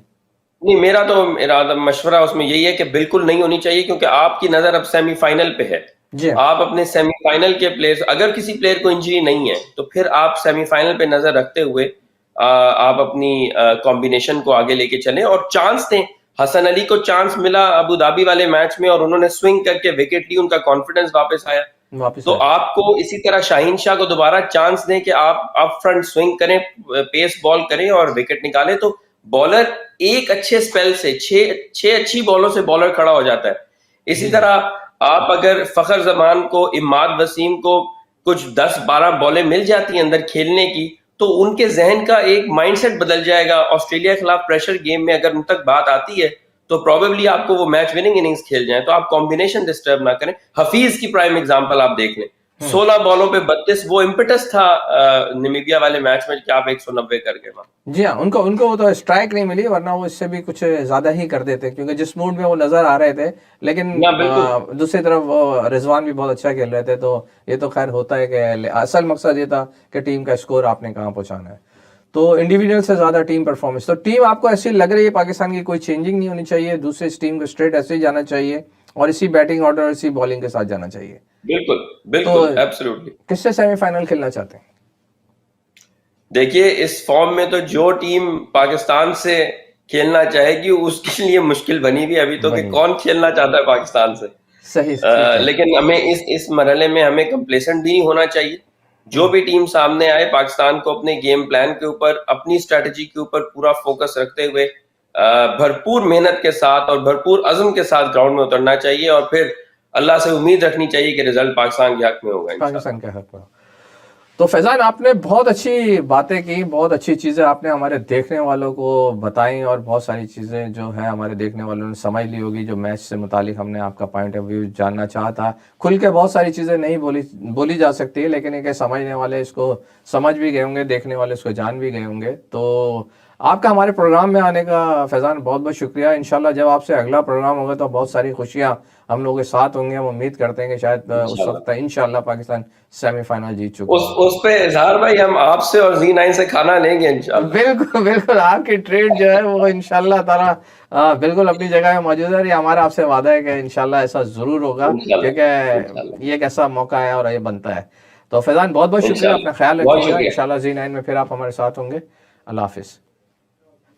नहीं, मेरा तो मशवरा उसमें यही है कि बिल्कुल नहीं होनी चाहिए, क्योंकि आपकी नजर अब सेमीफाइनल पे है। जी हाँ। आप अपने सेमीफाइनल के प्लेयर्स, अगर किसी प्लेयर को इंजरी नहीं है तो फिर आप सेमीफाइनल पे नजर रखते हुए आप अपनी कॉम्बिनेशन को आगे लेके चलें और चांस दें। हसन अली को चांस मिला अबू धाबी वाले मैच में, और उन्होंने स्विंग करके विकेट ली, उनका कॉन्फिडेंस वापस आया। वापस तो आए। आपको इसी तरह शाहीन शाह को दोबारा चांस दें कि आप अप फ्रंट स्विंग करें, पेस बॉल करें और विकेट निकालें, तो बॉलर एक अच्छे स्पेल से छह अच्छी बॉलों से बॉलर खड़ा हो जाता है। इसी जी तरह आप अगर फखर जमान को, इमाद वसीम को कुछ 10-12 बॉलें मिल जाती हैं अंदर खेलने की, तो उनके जहन का एक माइंडसेट बदल जाएगा। ऑस्ट्रेलिया के खिलाफ प्रेशर गेम में अगर उन तक बात आती है तो प्रोबेबली आपको वो मैच विनिंग इनिंग्स खेल जाए। तो आप कॉम्बिनेशन डिस्टर्ब ना करें। हफीज की प्राइम एग्जांपल आप देख लें, 16 बॉलों पे 32, वो इम्पेटस था नामीबिया वाले मैच में कि आप 190 कर गए वहां। जी हाँ, उनको उनको वो तो स्ट्राइक नहीं मिली, वरना वो इससे भी कुछ ज्यादा ही कर देते, क्योंकि जिस मूड में वो नजर आ रहे थे। लेकिन ना बिल्कुल। दूसरी तरफ वो रिजवान भी बहुत अच्छा खेल रहे थे, तो ये तो खैर होता है कि असल मकसद ये था कि टीम का स्कोर आपने कहाँ पहुंचाना है। तो इंडिविजुअल से ज्यादा टीम परफॉर्मेंस, तो टीम आपको ऐसी लग रही है पाकिस्तान की कोई चेंजिंग नहीं होनी चाहिए, दूसरे टीम को स्ट्रेट ऐसे ही जाना चाहिए और इसी बैटिंग ऑर्डर, इसी बॉलिंग के साथ जाना चाहिए? बिल्कुल तो बिल्कुल, एब्सोल्युटली। किससे सेमीफाइनल खेलना चाहते हैं? देखिए, इस फॉर्म में तो जो टीम पाकिस्तान से खेलना चाहेगी उसके लिए मुश्किल बनी हुई अभी तो, कि बनी कौन खेलना चाहता है पाकिस्तान से। सही, ठीक है। लेकिन हमें इस मरहले में हमें कंप्लेसेंट भी नहीं होना चाहिए। जो भी टीम सामने आए, पाकिस्तान को अपने गेम प्लान के ऊपर, अपनी स्ट्रेटजी के ऊपर पूरा फोकस रखते हुए भरपूर मेहनत के साथ और भरपूर अज़्म के साथ ग्राउंड में उतरना चाहिए, और फिर अल्लाह से उम्मीद रखनी चाहिए कि रिजल्ट पाकिस्तान के हक में होगा इंशाल्लाह। पाकिस्तान के हक में। तो फैजान, आपने बहुत अच्छी बातें की, बहुत अच्छी चीज़ें आपने हमारे देखने वालों को बताई, और बहुत सारी चीज़ें जो है हमारे देखने वालों ने समझ ली होगी। जो मैच से मुतालिक हमने आपका पॉइंट ऑफ व्यू जानना चाहा था, खुल के बहुत सारी चीज़ें नहीं बोली जा सकती है, लेकिन एक समझने वाले इसको समझ भी गए होंगे, देखने वाले इसको जान भी गए होंगे। तो आपका हमारे प्रोग्राम में आने का फैजान बहुत बहुत शुक्रिया। इंशाल्लाह जब आपसे अगला प्रोग्राम होगा तो बहुत सारी खुशियाँ हम लोग के साथ होंगे। हम उम्मीद करते हैं कि शायद उस वक्त इंशाल्लाह पाकिस्तान सेमीफाइनल जीत चुका उस पे इजहार भाई हम आपसे और Z9 से खाना लेंगे इंशाल्लाह। बिल्कुल बिल्कुल, आपकी ट्रेड जो है वो इंशाल्लाह ताला बिल्कुल अपनी जगह में मौजूद है। ये हमारा आपसे वादा है कि इंशाल्लाह ऐसा जरूर होगा, क्योंकि ये एक ऐसा मौका है और ये बनता है। तो फैजान बहुत बहुत शुक्रिया, अपना ख्याल रखिएगा। इंशाल्लाह Z9 में फिर आप हमारे साथ होंगे। अल्लाह हाफिज।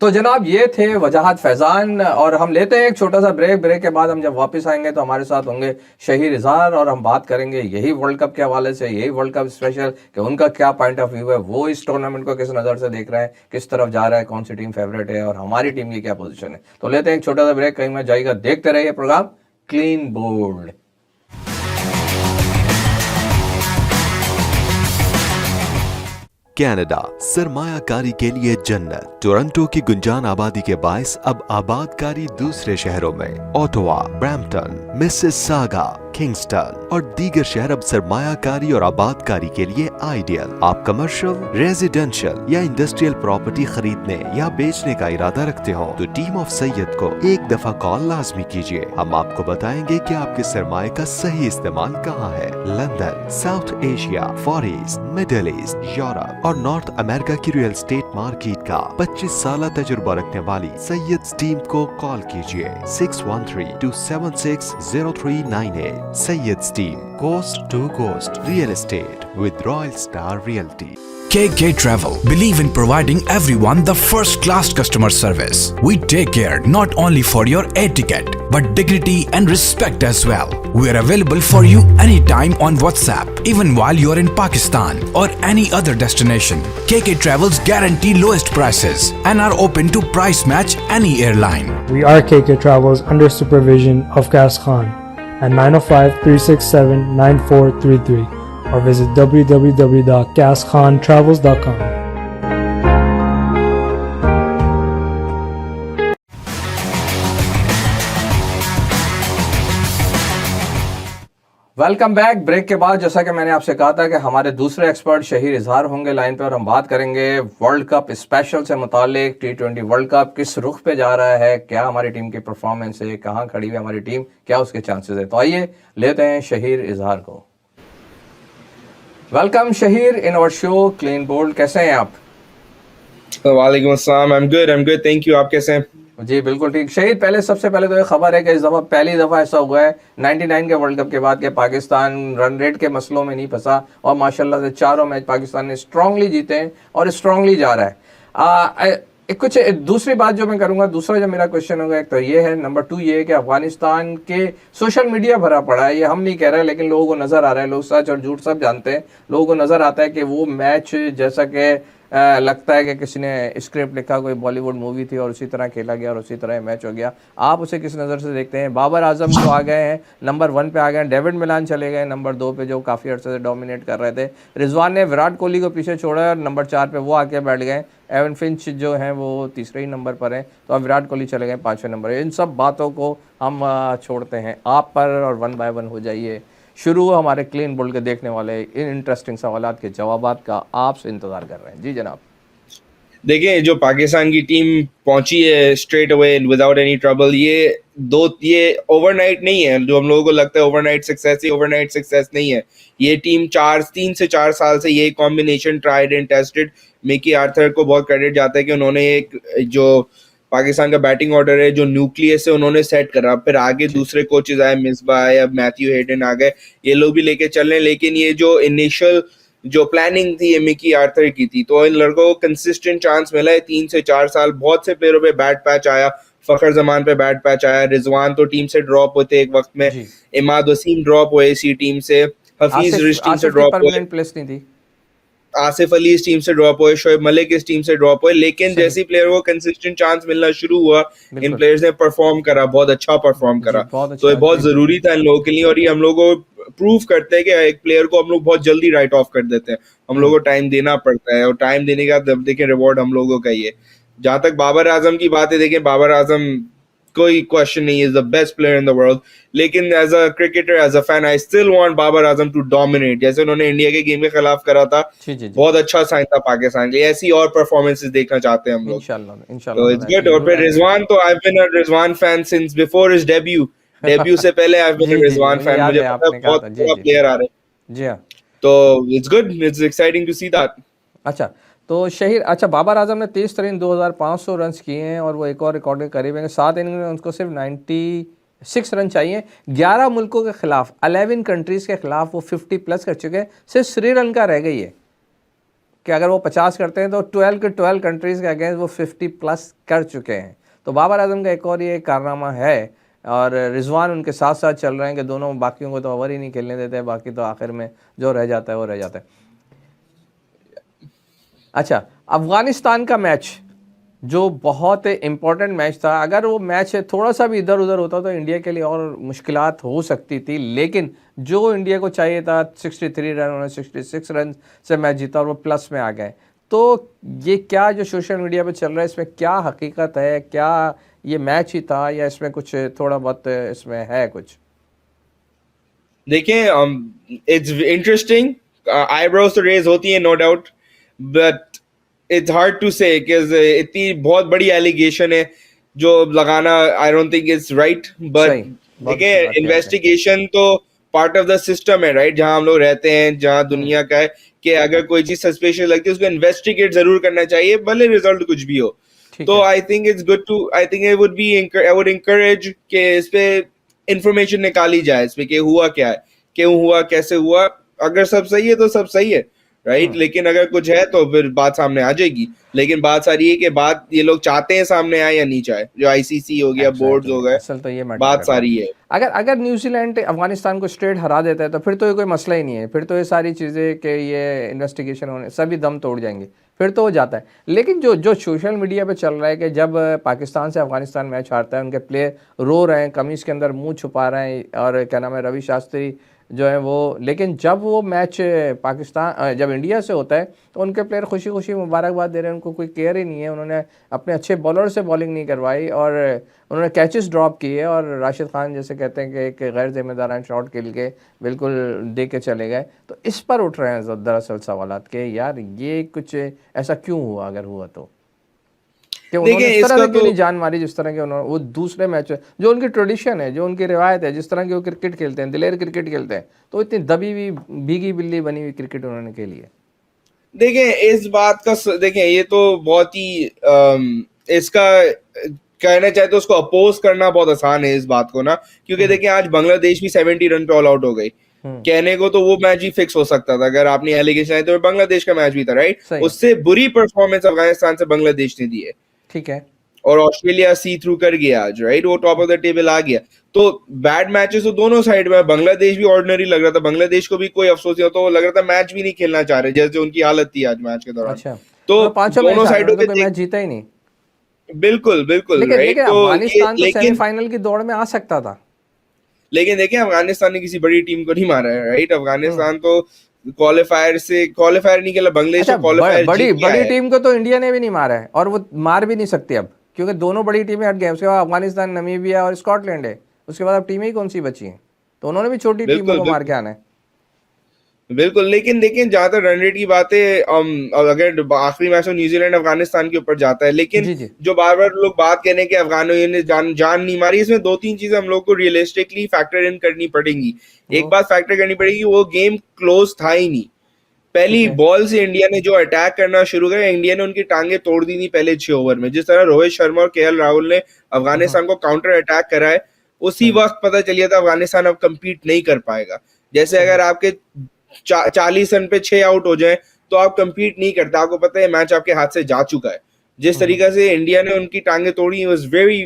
तो जनाब ये थे वजाहत फैजान, और हम लेते हैं एक छोटा सा ब्रेक। ब्रेक के बाद हम जब वापस आएंगे तो हमारे साथ होंगे शहीर इजहार, और हम बात करेंगे यही वर्ल्ड कप के हवाले से, यही वर्ल्ड कप स्पेशल, कि उनका क्या पॉइंट ऑफ व्यू है, वो इस टूर्नामेंट को किस नज़र से देख रहे हैं, किस तरफ जा रहा है, कौन सी टीम फेवरेट है और हमारी टीम की क्या पोजीशन है। तो लेते हैं एक छोटा सा ब्रेक, कहीं मत जाइएगा, देखते रहिए प्रोग्राम क्लीन बोल्ड। कनाडा सरमायाकारी के लिए जन्नत। टोरंटो की गुंजान आबादी के बायस अब आबादकारी दूसरे शहरों में ओटावा, ब्रैम्पटन, मिसिसागा, किंगस्टन और दीगर शहर अब सरमायाकारी और आबादकारी के लिए आइडियल। आप कमर्शियल, रेजिडेंशियल या इंडस्ट्रियल प्रॉपर्टी खरीदने या बेचने का इरादा रखते हो तो टीम ऑफ सैयद को एक दफा कॉल लाजमी कीजिए। हम आपको बताएंगे कि आपके सरमाए का सही इस्तेमाल कहाँ है। London, south Asia, for east, middle east, Europe और नॉर्थ अमेरिका की रियल एस्टेट मार्केट का 25 साल तजुर्बा रखने वाली सैयद टीम को कॉल कीजिए 613-276-0398। Sayyid's team, coast to coast real estate with Royal Star Realty. KK Travel believe in providing everyone the first class customer service. We take care not only for your air ticket but dignity and respect as well. We are available for you anytime on WhatsApp, even while you are in Pakistan or any other destination. KK Travels guarantee lowest prices and are open to price match any airline. We are KK Travels under supervision of Qais Khan at 905-367-9433 or visit www.qaiskhan.travels.com. Welcome back. Break के बाद जैसा कि मैंने आपसे कहा था कि हमारे दूसरे एक्सपर्ट शहीर इजहार होंगे लाइन पे, और हम बात करेंगे वर्ल्ड कप स्पेशल से मुतालिक। T20 वर्ल्ड कप किस रुख पे जा रहा है, क्या हमारी टीम की परफॉर्मेंस है, कहाँ खड़ी है हमारी टीम, क्या उसके चांसेस है। तो आइए लेते हैं शहीर इजहार को। Welcome Shaheer in our show clean bold, कैसे हैं आप? वालेकुम अस्सलाम, I am good, thank you. आप कैसे हैं? जी बिल्कुल ठीक। शहीद पहले सबसे पहले तो ये खबर है कि इस दफ़ा पहली दफ़ा ऐसा हुआ है 99 के वर्ल्ड कप के बाद कि पाकिस्तान रन रेट के मसलों में नहीं फंसा, और माशाल्लाह से चारों मैच पाकिस्तान ने स्ट्रांगली जीते हैं और स्ट्रांगली जा रहा है। कुछ दूसरी बात जो मैं करूंगा, दूसरा जो मेरा क्वेश्चन होगा, एक तो ये है, नंबर 2 ये है कि अफगानिस्तान के सोशल मीडिया भरा पड़ा है, ये हम नहीं कह रहे लेकिन लोगों को नज़र आ रहा है, लोग सच और झूठ सब जानते हैं, लोगों को नज़र आता है कि वो मैच जैसा कि लगता है कि किसी ने स्क्रिप्ट लिखा, कोई बॉलीवुड मूवी थी और उसी तरह खेला गया और उसी तरह मैच हो गया। आप उसे किस नज़र से देखते हैं? बाबर आजम जो आ गए हैं नंबर 1 पे आ गए हैं, डेविड मिलान चले गए नंबर 2 पे जो काफ़ी अर्से से डोमिनेट कर रहे थे, रिजवान ने विराट कोहली को पीछे छोड़ा और नंबर 4 पे वो आके बैठ गए, एवन फिंच जो हैं वो तीसरे ही नंबर पर हैं, तो अब विराट कोहली चले गए 5वें नंबर। इन सब बातों को हम छोड़ते हैं आप पर और 1 बाय 1 हो जाइए। शुरू हमारे क्लीन बोल्ड के देखने वाले इन इंटरेस्टिंग सवालात के जवाबात का आपसे इंतज़ार कर रहे हैं। जी जनाब। देखिए, जो पाकिस्तान की टीम पहुंची है straight away without any trouble, ये ओवरनाइट नहीं है। जो हम लोगों को लगता है ओवरनाइट सक्सेस नहीं है। ये टीम 3 से 4 साल से ये combination tried and tested. Mickey Arthur को बहुत क्रेडिट जाता है कि उन्होंने एक जो पाकिस्तान का बैटिंग ऑर्डर है, जो न्यूक्लियस है, उन्होंने सेट करा। फिर आगे दूसरे कोचेस आए, मिसबा आए, अब मैथ्यू हेडन आ गए, ये लोग भी लेके चल रहे हैं। लेकिन ये जो इनिशियल जो प्लानिंग थी ये मिकी आर्थर की थी, तो इन लड़कों को कंसिस्टेंट चांस मिला है 3 से 4 साल। बहुत से प्लेयरों पे बैट पैच आया, फखर जमान पे बैट पैच आया, रिजवान तो टीम से ड्रॉप होते एक वक्त में, इमाद वसीम ड्रॉप हुए इसी टीम से, हफीज रिश टीम से ड्रॉप हुए, आसिफ अली इस टीम से ड्रॉप हुए, शोएब मलिक इस टीम से ड्रॉप हुए। लेकिन जैसे प्लेयर को कंसिस्टेंट चांस मिलना शुरू हुआ, इन प्लेयर्स ने परफॉर्म करा, बहुत अच्छा परफॉर्म करा। तो ये बहुत जरूरी था इन लोगों के लिए, और ये हम लोगों को प्रूव करते हैं कि एक प्लेयर को हम लोग बहुत जल्दी राइट ऑफ कर देते हैं। हम लोगों को टाइम देना पड़ता है, और टाइम देने का देखिए रिवॉर्ड हम लोगों का ही है। जहां तक बाबर आजम की बात है, देखिए बाबर आजम कोई क्वेश्चन नहीं, is the best player in the world. लेकिन as a cricketer, as a fan, I still want Babar Azam to dominate. जैसे उन्होंने इंडिया के गेम के खिलाफ करा था, बहुत अच्छा साइन था पाकिस्तान के। ऐसी और परफॉर्मेंसेस देखना चाहते हैं हम लोग, इंशाल्लाह। तो इट्स गुड। और फिर रिजवान, तो I have been a Rizwan fan since before his debut. Debut से पहले आई बीन जी जी रिजवान मुझे फैन, याद मुझे है पता है आपने कहा बहुत था। जी बड़ा जी प्लेयर आ रहे हैं, जी हाँ। तो it's good, it's exciting to see that. अच्छा, तो शहीर अच्छा बाबर आजम ने 23 तरीन 2500 रन किए हैं और वो एक और रिकॉर्ड के करीब है। 7 इनिंग में उनको सिर्फ 96 रन चाहिए। 11 मुल्कों के खिलाफ, 11 कंट्रीज़ के खिलाफ वो 50 प्लस कर चुके हैं। सिर्फ श्रीलंका रह गई है कि अगर वो 50 करते हैं तो 12 के 12 कंट्रीज़ के अगेंस्ट वो 50 प्लस कर चुके हैं। तो बाबर आजम का एक और ये कारनामा है और रिजवान उनके साथ साथ चल रहे हैं कि दोनों बाकियों को तो ओवर ही नहीं खेलने देते, बाकी तो आखिर में जो रह जाता है वो रह जाता है। अच्छा, अफगानिस्तान का मैच जो बहुत इम्पोर्टेंट मैच था, अगर वो मैच थोड़ा सा भी इधर उधर होता तो इंडिया के लिए और मुश्किलात हो सकती थी, लेकिन जो इंडिया को चाहिए था 63 रन, उन्होंने 66 रन से मैच जीता और वो प्लस में आ गए। तो ये क्या जो सोशल मीडिया पे चल रहा है इसमें क्या हकीकत है? क्या ये मैच ही था या इसमें कुछ थोड़ा बहुत इसमें है कुछ? देखिए इट्स इंटरेस्टिंग, आईब्रोज तो रेज होती है no doubt, but it's hard to say इतनी बहुत बड़ी एलिगेशन है जो लगाना, I don't think it's right. But सही, बहुत देखिए अच्छी बात की आपने। इन्वेस्टिगेशन तो पार्ट ऑफ द सिस्टम है, राइट, जहां हम लोग रहते हैं, जहां दुनिया का है कि अगर कोई चीज सस्पिशियस लगती है उसको इन्वेस्टिगेट जरूर करना चाहिए, भले रिजल्ट कुछ भी हो। ठीक तो है। I think it's good to, I think I would encourage कि इस पे इंफॉर्मेशन निकाली जाए, इस पे कि हुआ क्या है, क्यों हुआ, कैसे हुआ। अगर सब सही है तो सब सही है, राइट, लेकिन अगर कुछ है तो फिर बात सामने आ जाएगी। लेकिन बात सारी है कि बात ये लोग चाहते हैं सामने आए या नहीं चाहे, जो आईसीसी हो गया, बोर्ड्स हो गए, असल तो ये मैटर बात करता है। सारी है। अगर अगर न्यूजीलैंड अफगानिस्तान को स्ट्रेट हरा देता है तो फिर तो ये कोई मसला ही नहीं है, फिर तो ये सारी चीज़ें कि ये इन्वेस्टिगेशन होने सभी दम तोड़ जाएंगे, फिर तो हो जाता है। लेकिन जो जो सोशल मीडिया पे चल रहा है कि जब पाकिस्तान से अफगानिस्तान मैच हारता है, उनके प्लेयर रो रहे हैं, कमीज़ के अंदर मुंह छुपा रहे हैं, और क्या नाम है, रवि शास्त्री जो है वो, लेकिन जब वो मैच पाकिस्तान जब इंडिया से होता है तो उनके प्लेयर खुशी खुशी मुबारकबाद दे रहे हैं, उनको कोई केयर ही नहीं है। उन्होंने अपने अच्छे बॉलर से बॉलिंग नहीं करवाई और उन्होंने कैचेस ड्रॉप किए और राशिद खान जैसे कहते हैं कि एक गैर जिम्मेदाराना शॉट खेल के बिल्कुल दे के चले गए। तो इस पर उठ रहे हैं दरअसल सवालात के यार ये कुछ ऐसा क्यों हुआ, अगर हुआ तो कि उन्होंने देखिए इस तरह इसका से क्यों तो नहीं जान मारी जिस तरह के उन्होंने वो दूसरे मैच जो उनकी ट्रेडिशन है, जो उनकी रिवायत है, जिस तरह की वो क्रिकेट खेलते हैं, दिलेर क्रिकेट खेलते हैं, तो इतनी दबी हुई भीगी बिल्ली बनी हुई क्रिकेट उन्होंने खेली है। देखिए इस बात का देखिए ये तो बहुत ही इसका कहना चाहे तो उसको अपोज करना बहुत आसान है इस बात को ना, क्योंकि देखिए आज बांग्लादेश भी 70 रन पे ऑल आउट हो गई। कहने को तो वो मैच ही फिक्स हो सकता था अगर आपने एलिगेशन आए, तो बांग्लादेश का मैच भी था, राइट। सही है। उससे बुरी परफॉर्मेंस अफगानिस्तान से बांग्लादेश ने दी है, ठीक है। और ऑस्ट्रेलिया सी थ्रू कर गया आज, राइट, वो टॉप ऑफ द टेबल आ गया। तो बैड मैचेस तो दोनों साइड में, बांग्लादेश भी ऑर्डिनरी लग रहा था, बांग्लादेश को भी कोई अफसोस नहीं होता, वो लग रहा था मैच भी नहीं खेलना चाह रहे, जैसे उनकी हालत थी आज मैच के दौरान। अच्छा, तो पांचों दोनों मैच साइडों कोई पे मैच जीता ही नहीं। बिल्कुल बिल्कुल, लेकिन राइट। लेकिन तो अफगानिस्तान तो लेकिन सेमीफाइनल की दौड़ में आ सकता था। लेकिन देखिए अफगानिस्तान ने किसी बड़ी टीम को नहीं मारा है, राइट। अफगानिस्तान तो क्वालिफायर नहीं खेला, बांग्लादेश अच्छा, तो क्वालिफायर बड़ी जीत के बड़ी आया है। टीम को तो इंडिया ने भी नहीं मारा है और वो मार भी नहीं सकती अब, क्योंकि दोनों बड़ी टीमें हट गए। उसके बाद अफगानिस्तान, नमीबिया और स्कॉटलैंड है, उसके बाद अब टीमें ही कौन सी बची हैं, तो उन्होंने भी छोटी टीमों बिल्कुल को मार के आना है। बिल्कुल, लेकिन देखिए जहां तक रन रेट की बात है, अगर आखिरी मैच में न्यूजीलैंड अफगानिस्तान के ऊपर जाता है, लेकिन जी जी जो बार बार लोग बात कह रहे हैं कि अफगानियों ने जान नहीं मारी, इसमें दो तीन चीजें हम लोग को रियलिस्टिकली फैक्टर इन करनी पड़ेंगी। एक बात फैक्टर करनी पड़ेगी, वो गेम क्लोज था ही नहीं। पहली बॉल से इंडिया ने जो अटैक करना शुरू किया, इंडिया ने उनकी टांगे तोड़ दी थी पहले 6 ओवर में। जिस तरह रोहित शर्मा और केएल राहुल ने अफगानिस्तान को काउंटर अटैक करा है, उसी वक्त पता चल गया था अफगानिस्तान अब कंपीट नहीं कर पाएगा। जैसे अगर आपके 40 रन पे 6 आउट हो जाए तो आप कंपीट नहीं करते, आपको पता है मैच आपके हाथ से जा चुका है। जिस तरीके से इंडिया ने उनकी टांगे तोड़ी, was very,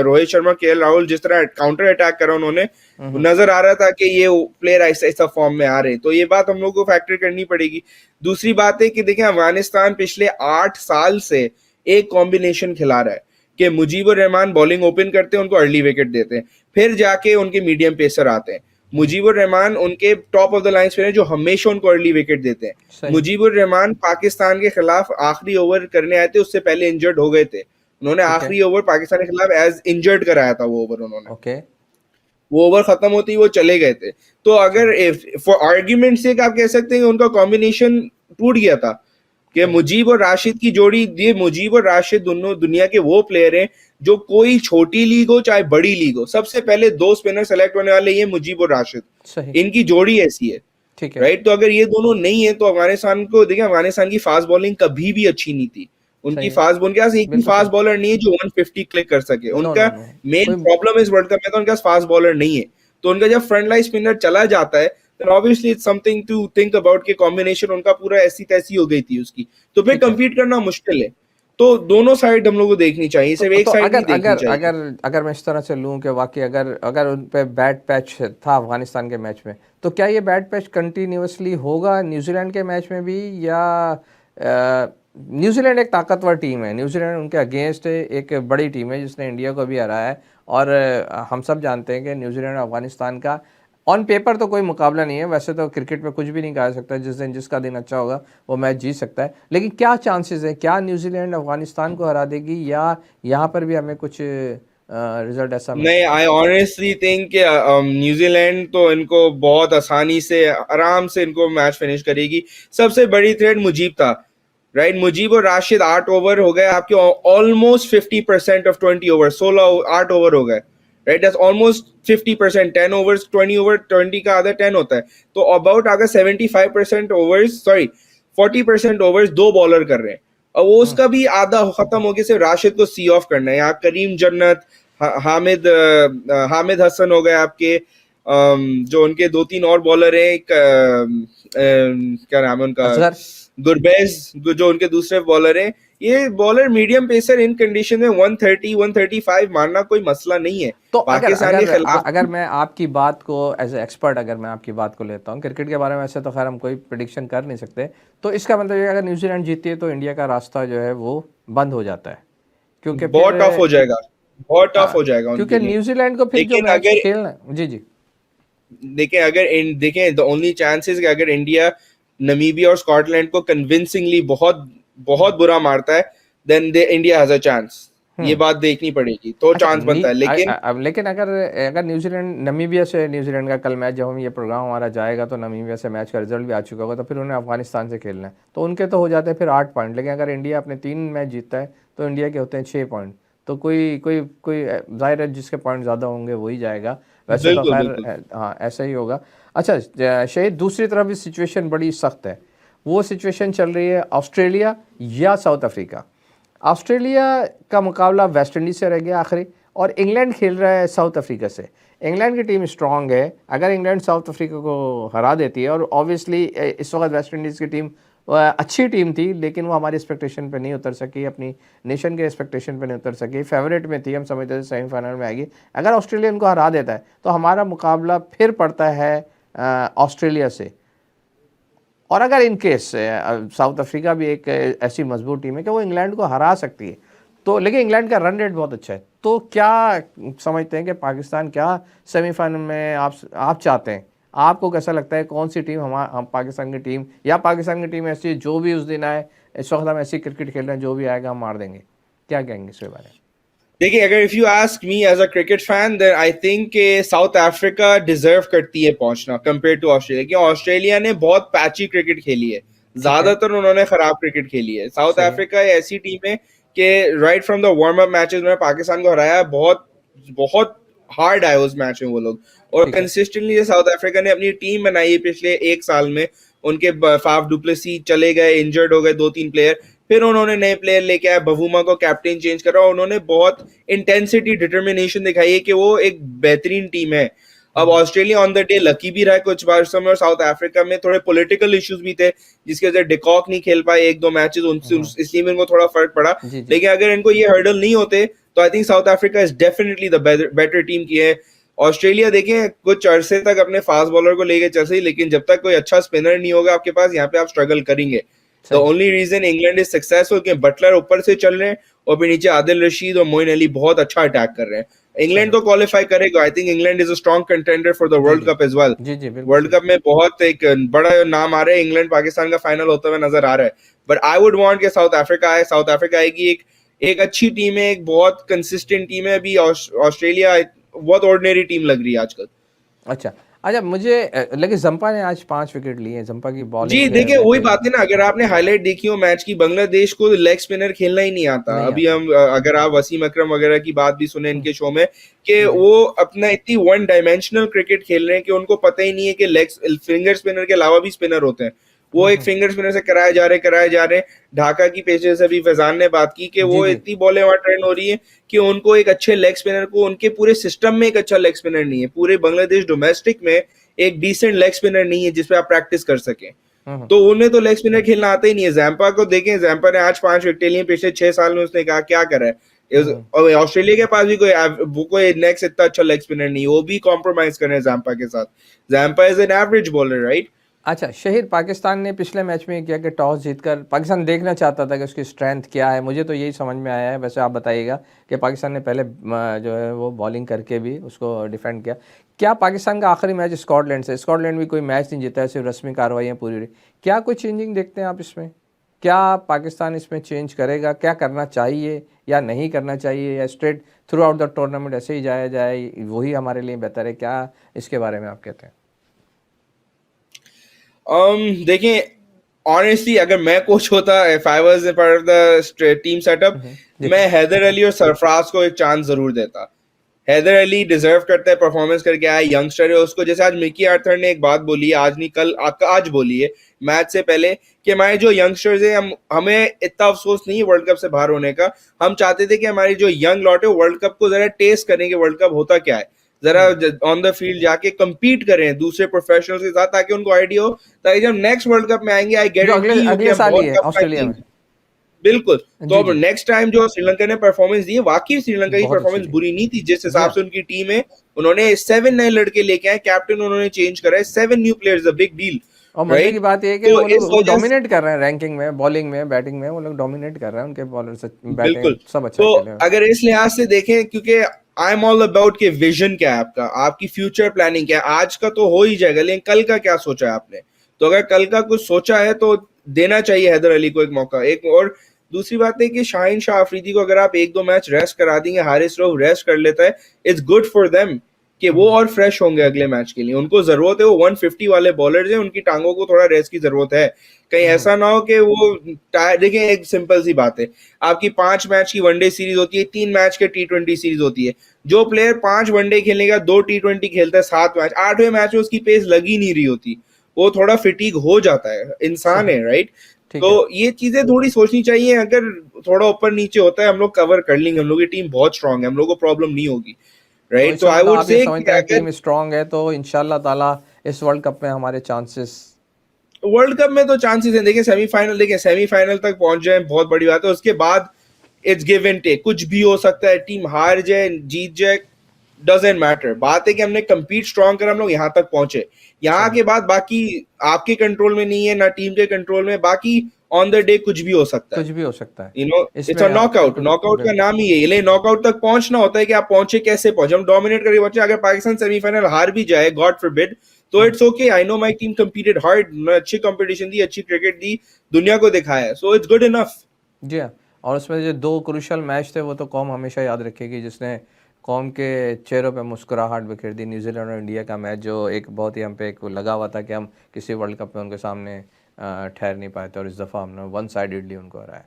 Rohit Sharma, KL Rahul जिस तरह काउंटर अटैक करा उन्होंने, नजर आ रहा था कि ये प्लेयर ऐसा ऐसा फॉर्म में आ रहे हैं। तो ये बात हम लोग को फैक्टर करनी पड़ेगी। दूसरी बात है कि देखिए अफगानिस्तान पिछले 8 साल से एक कॉम्बिनेशन खिला रहा है कि मुजीबुर रहमान बॉलिंग ओपन करते हैं, उनको अर्ली विकेट देते हैं, फिर जाके उनके मीडियम पेसर आते हैं। मुजीबुर रहमान उनके top of the line spinner जो हमेशा उनको अर्ली विकेट देते हैं। मुजीबुर रहमान पाकिस्तान के खिलाफ आखिरी ओवर करने आए थे, उससे पहले इंजर्ड हो गए थे। उन्होंने आखिरी ओवर पाकिस्तान के खिलाफ एज इंजर्ड कराया था वो ओवर उन्होंने। वो ओवर खत्म होते ही वो चले गए थे। तो अगर फॉर आर्ग्यूमेंट से आप कह सकते हैं कि उनका कॉम्बिनेशन टूट गया था, कि मुजीब और राशिद की जोड़ी, ये मुजीब और राशिद दोनों दुनिया के वो प्लेयर हैं जो कोई छोटी लीग हो चाहे बड़ी लीग हो, सबसे पहले दो स्पिनर सेलेक्ट होने वाले ये मुजीब और राशिद, सही, इनकी जोड़ी ऐसी है, ठीक है, राइट। तो अगर ये दोनों नहीं है तो अफगानिस्तान को देखिए, अफगानिस्तान की फास्ट बॉलिंग कभी भी अच्छी नहीं थी, सही उनकी है, फास्ट बॉलिंग के पास एक भी बिल्कुल फास्ट सही। बॉलर नहीं है जो 150 क्लिक कर सके, नो, उनका नो, नो, मेन कोई प्रॉब्लम इस वर्ल्ड कप में तो उनके पास फास्ट बॉलर नहीं है। तो उनका जब फ्रंट लाइन स्पिनर चला जाता है then obviously it's something to think about कि कॉम्बिनेशन उनका पूरा ऐसी तैसी हो गई थी उसकी, तो फिर ठीक है। compete करना मुश्किल है। तो दोनों साइड हम लोग को देखनी चाहिए, सिर्फ एक तो साइड नहीं अगर देखनी अगर चाहिए। अगर अगर मैं इस तरह से लूं कि वाकई अगर अगर उन पे बैड पैच था अफगानिस्तान के मैच में, तो क्या ये बैड पैच कंटिन्यूअसली होगा न्यूजीलैंड के मैच में भी, या न्यूजीलैंड एक ताकतवर टीम है, न्यूजीलैंड उनके अगेंस्ट एक बड़ी टीम है जिसने इंडिया को भी हराया है, और हम सब जानते हैं कि न्यूजीलैंड और अफगानिस्तान का ऑन पेपर तो कोई मुकाबला नहीं है, वैसे तो क्रिकेट में कुछ भी नहीं कहा सकता, जिस दिन जिसका दिन अच्छा होगा वो मैच जीत सकता है, लेकिन क्या चांसेस है, क्या न्यूजीलैंड अफगानिस्तान को हरा देगी, या यहाँ पर भी हमें कुछ रिजल्ट ऐसा नहीं, आई ऑनेस्टली थिंक कि न्यूजीलैंड तो इनको बहुत आसानी से आराम से इनको मैच फिनिश करेगी। सबसे बड़ी थ्रेट मुजीब था, राइट। मुजीब और राशिद 8 ओवर हो गए आपके, ऑलमोस्ट 50% ऑफ 20 ओवर, 8 ओवर हो गए, right. That's almost 50%, 10 overs 20 over, 20 का आधा 10 होता है, तो अबाउट अगर 75% ओवर्स, सॉरी 40% ओवर्स दो बॉलर कर रहे हैं, और वो उसका भी आधा खत्म हो गया, सिर्फ राशिद को सी ऑफ करना है। यहाँ करीम जन्नत, हामिद हसन हो गए आपके, जो उनके 2-3 और बॉलर हैं, क्या नाम है उनका, गुरबैज, जो उनके दूसरे बॉलर हैं। ये बॉलर मीडियम पेसर इन कंडीशन में 130 135 मारना कोई मसला नहीं है। तो अगर पाकिस्तानी अगर, खिलाफ अगर मैं आपकी बात को एज ए एक्सपर्ट, अगर मैं आपकी बात को लेता हूँ, क्रिकेट के बारे में ऐसे तो खैर हम कोई प्रिडिक्शन कर नहीं सकते, तो इसका मतलब ये अगर न्यूजीलैंड जीती है तो इंडिया का रास्ता जो है वो बंद हो जाता है, क्योंकि बहुत टफ हो जाएगा, बहुत टफ हो जाएगा क्योंकि उनके लिए। न्यूजीलैंड को फिर जो लेकिन मैच अगर खेलना, जी जी देखें द ओनली चांसेस कि अगर इंडिया नमीबिया और स्कॉटलैंड को कन्विंसिंगली बहुत बहुत बुरा मारता है, then India has a chance. ये बात देखनी पड़ेगी, तो अच्छा, चांस बनता है। लेकिन अगर अगर न्यूजीलैंड नमीबिया से, न्यूजीलैंड का कल मैच जब हम ये प्रोग्राम हमारा जाएगा तो नमीबिया से मैच का रिजल्ट भी आ चुका होगा, तो फिर उन्हें अफगानिस्तान से खेलना है, तो उनके तो हो जाते हैं फिर 8 पॉइंट, लेकिन अगर इंडिया अपने 3 मैच जीतता है तो इंडिया के होते हैं 6 पॉइंट, तो कोई कोई कोई जाहिर है जिसके पॉइंट ज़्यादा होंगे वही जाएगा, वैसे तो खैर हाँ ऐसा ही होगा। अच्छा शहीद, दूसरी तरफ भी सिचुएशन बड़ी सख्त है, वो सिचुएशन चल रही है ऑस्ट्रेलिया या साउथ अफ्रीका। ऑस्ट्रेलिया का मुकाबला वेस्ट इंडीज़ से रह गया आखिरी, और इंग्लैंड खेल रहा है साउथ अफ्रीका से। इंग्लैंड की टीम स्ट्रांग है, अगर इंग्लैंड साउथ अफ्रीका को हरा देती है, और ऑब्वियसली इस वक्त वेस्ट इंडीज़ की टीम अच्छी टीम थी, लेकिन वो हमारी एक्सपेक्टेशन पे नहीं उतर सकी, अपनी नेशन के एक्सपेक्टेशन पे नहीं उतर सकी, फेवरेट में थी, हम समझते थे सेमीफाइनल में आएगी। अगर ऑस्ट्रेलिया इनको हरा देता है तो हमारा मुकाबला फिर पड़ता है ऑस्ट्रेलिया से, और अगर इन केस साउथ अफ्रीका भी एक ऐसी मजबूत टीम है कि वो इंग्लैंड को हरा सकती है, तो लेकिन इंग्लैंड का रन रेट बहुत अच्छा है, तो क्या समझते हैं कि पाकिस्तान क्या सेमीफाइनल में आप चाहते हैं, आपको कैसा लगता है कौन सी टीम हम पाकिस्तान की टीम, या पाकिस्तान की टीम ऐसी जो भी उस दिन आए, इस वक्त हम ऐसी क्रिकेट खेल रहे हैं जो भी आएगा हम मार देंगे, क्या कहेंगे इसके बारे में? देखिए, अगर if you ask me as a cricket fan, then I think कि साउथ अफ्रीका डिजर्व करती है पहुंचना कंपेयर टू ऑस्ट्रेलिया, क्योंकि ऑस्ट्रेलिया ने बहुत पैची क्रिकेट खेली है, ज्यादातर उन्होंने खराब क्रिकेट खेली है। साउथ अफ्रीका ऐसी टीम है कि right from the warm up matches में पाकिस्तान को हराया, बहुत बहुत हार्ड आए उस मैच में वो लोग, और कंसिस्टेंटली साउथ अफ्रीका ने अपनी टीम बनाई है पिछले 1 साल में। उनके फाफ डुप्लेसी चले गए, इंजर्ड हो गए 2-3 प्लेयर, फिर उन्होंने नए प्लेयर लेके आए, बवूमा को कैप्टन चेंज करा, उन्होंने बहुत इंटेंसिटी डिटर्मिनेशन दिखाई है कि वो एक बेहतरीन टीम है। अब Australia on the day lucky भी रहा है कुछ बार समय, और साउथ अफ्रीका में थोड़े पॉलिटिकल इश्यूज भी थे जिसकी वजह से डिकॉक नहीं खेल पाए 1-2 मैचेस, इसलिए इनको थोड़ा फर्क पड़ा। लेकिन अगर इनको ये हर्डल नहीं होते तो I think south Africa is definitely the better team की है। ऑस्ट्रेलिया देखें कुछ अरसे तक अपने फास्ट बॉलर को लेके चल सही, लेकिन जब तक कोई अच्छा स्पिनर नहीं होगा आपके पास, यहाँ पे आप स्ट्रगल करेंगे। The only reason England is successful कि बटलर ऊपर से चल रहे हैं और फिर नीचे आदिल रशीद और मोइन अली बहुत अच्छा अटैक कर रहे हैं। इंग्लैंड तो क्वालिफाई करेगा, I think England is a strong contender for the world cup as well. World cup में बहुत एक बड़ा नाम आ रहा है, इंग्लैंड पाकिस्तान का फाइनल होता हुआ नजर आ रहा है, बट आई वुड वांट कि साउथ अफ्रीका आए। साउथ अफ्रीका आएगी, एक अच्छी टीम है, एक बहुत कंसिस्टेंट टीम है। अभी ऑस्ट्रेलिया बहुत ऑर्डिनरी टीम लग रही है आजकल। अच्छा, अच्छा मुझे लेकिन जंपा ने आज 5 विकेट लिए, जंपा की जी बॉलिंग देखिए वही बेहतरीन। बात है ना, अगर आपने हाईलाइट देखी हो मैच की, बांग्लादेश को लेग स्पिनर खेलना ही नहीं आता। नहीं अभी आता। हम अगर आप वसीम अकरम वगैरह की बात भी सुने इनके शो में कि जी। वो अपना इतनी वन डायमेंशनल क्रिकेट खेल रहे हैं कि उनको पता ही नहीं है कि लेग फिंगर स्पिनर के अलावा भी स्पिनर होते हैं। वो एक फिंगर स्पिनर से कराए जा रहे हैं। ढाका की पेशे से भी फैजान ने बात की कि जी वो जी। इतनी बॉलें वहां ट्रेंड हो रही है कि उनको एक अच्छे लेग स्पिनर को, उनके पूरे सिस्टम में एक अच्छा लेग स्पिनर नहीं है। पूरे बांग्लादेश डोमेस्टिक में एक डिसेंट लेग स्पिनर नहीं है जिसपे आप प्रैक्टिस कर सकें। तो उन्हें तो लेग स्पिनर खेलना आता ही नहीं है। जैम्पा को देखें, जैम्पा ने आज 5 विकेट लिए पिछले 6 साल में, उसने कहा क्या करा है। और ऑस्ट्रेलिया के पास भी कोई नेक्स्ट इतना अच्छा लेग स्पिनर नहीं है, वो भी कॉम्प्रोमाइज कर रहे हैं जैम्पा के साथ। Zampa is an average bowler, right. अच्छा शहीद, पाकिस्तान ने पिछले मैच में किया कि टॉस जीतकर पाकिस्तान देखना चाहता था कि उसकी स्ट्रेंथ क्या है। मुझे तो यही समझ में आया है, वैसे आप बताइएगा, कि पाकिस्तान ने पहले जो है वो बॉलिंग करके भी उसको डिफेंड किया। क्या पाकिस्तान का आखिरी मैच स्कॉटलैंड से, स्कॉटलैंड भी कोई मैच नहीं जीता है, सिर्फ रस्मी कार्रवाइयाँ पूरी रही। क्या कोई चेंजिंग देखते हैं आप इसमें? क्या पाकिस्तान इसमें चेंज करेगा? क्या करना चाहिए या नहीं करना चाहिए, या straight through out the tournament ऐसे ही जाया जाए, वही हमारे लिए बेहतर है? क्या इसके बारे में आप कहते हैं? देखिए ऑनेस्टली अगर मैं कोच होता, if I was a part of the team setup, जी। मैं हैदर अली और सरफराज को एक चांस जरूर देता। हैदर अली डिजर्व करता है, परफॉर्मेंस करके आया, यंगस्टर है। उसको जैसे आज मिकी आर्थर ने एक बात बोली है, आज नहीं कल, आज बोली है मैच से पहले, कि हमारे जो यंगस्टर्स हैं, हमें इतना अफसोस नहीं है वर्ल्ड कप से बाहर होने का। हम चाहते थे कि हमारी जो यंग लॉट है वर्ल्ड कप को जरा टेस्ट करें कि वर्ल्ड कप होता क्या है, जरा ऑन द फील्ड जाके compete करें दूसरे प्रोफेशनल्स के साथ, ताकि उनको आइडिया हो, ताकि जब नेक्स्ट वर्ल्ड कप में आएंगे, आई जो गारंटी यू कि अगले हम साल ही बहुत है कप ऑस्ट्रेलिया में। फाइटिंग। बिल्कुल। तो जी अब जी। नेक्स्ट टाइम जो श्रीलंका ने परफॉर्मेंस दी है, वाकई श्रीलंका की बहुत अच्छी परफॉर्मेंस थी। बुरी नहीं थी। जिस जी हिसाब हाँ। से उनकी टीम है, उन्होंने 7 नए लड़के लेके आए, कैप्टन उन्होंने चेंज करा है, 7 new players, a big deal, और मजे की राइट। बात यह है कि तो वो लोग इस वो वजह से डोमिनेट कर रहे हैं रैंकिंग में, बॉलिंग में, बैटिंग में, वो लोग डोमिनेट कर रहे हैं। उनके बॉलर से बिल्कुल। बैटिंग सब अच्छा तो खेले हैं। अगर इस लिहाज से देखें, क्योंकि आई एम ऑल अबाउट के विजन क्या है आपका, आपकी फ्यूचर प्लानिंग क्या है। आज का तो हो ही जाएगा, लेकिन कल का क्या सोचा है आपने? तो अगर कल का कुछ सोचा है तो देना चाहिए हैदर अली को एक मौका। एक और दूसरी बात है कि शाहीन शाह अफरीदी को अगर आप 1-2 मैच रेस्ट करा देंगे, हारिस रऊफ रेस्ट कर लेता है, इट्स गुड फॉर देम कि वो और फ्रेश होंगे अगले मैच के लिए। उनको जरूरत है, वो 150 वाले बॉलर्स हैं, उनकी टांगों को थोड़ा रेस्ट की जरूरत है। कहीं ऐसा ना हो कि वो देखें, एक सिंपल सी बात है, आपकी 5 मैच की वनडे सीरीज होती है, 3 मैच के T20 सीरीज होती है। जो प्लेयर 5 वनडे खेलेगा, 2 T20 खेलता है, 7 मैच, 8वें मैच में उसकी पेस लगी नहीं रही होती, वो थोड़ा फिटीग हो जाता है, इंसान सही। है, राइट। ठीक तो है। ये चीजें थोड़ी सोचनी चाहिए। अगर थोड़ा ऊपर नीचे होता है, हम लोग कवर कर लेंगे, हम लोग की टीम बहुत स्ट्रांग है, हम लोग को प्रॉब्लम नहीं होगी, तो राइट। तो इसका आई मतलब वुड आप ये से कि समझते हैं अगर टीम स्ट्रांग है तो इंशाल्लाह ताला इस वर्ल्ड कप में हमारे चांसेस। वर्ल्ड कप में तो चांसेस हैं। देखिए सेमीफाइनल तक पहुंच जाए बहुत बड़ी बात है। उसके बाद इट्स गिव एंड टेक, कुछ भी हो सकता है, टीम हार जाए जीत जाए, डजेंट मैटर। बात है कि हमने compete स्ट्रॉन्ग कर हम लोग यहाँ तक पहुंचे। यहाँ के बाद बाकी आपके कंट्रोल में नहीं है, ना टीम के कंट्रोल में। बाकी ऑन द डे कुछ भी हो सकता है, कुछ भी हो सकता है यू नो। इट्स इसमें। अ आप नॉकआउट, बिल्कुल नॉकआउट का बिल्कुल। नाम ही है। ये नॉकआउट तक पहुंचना होता है कि आप पहुंचे कैसे पहुंचे। हम डोमिनेट करके पहुंचे। अगर पाकिस्तान सेमीफाइनल हार भी जाए, गॉड फॉरबिड, तो it's okay. I know my team competed hard, अच्छी कंपटीशन दी, अच्छी क्रिकेट दी, दुनिया को दिखाया, सो इट्स गुड इनफ। जी हाँ। और उसमें जो 2 क्रूशल मैच थे वो तो कौम हमेशा याद रखेगी, जिसने कौम के चेहरों पे मुस्कुराहट बिखेर दी। न्यूजीलैंड और इंडिया का मैच, जो एक बहुत ही हम पे एक लगा हुआ था कि हम किसी वर्ल्ड कप में उनके सामने ठहर नहीं पाए थे, और इस दफ़ा हमने 1 साइडेडली उनको हराया।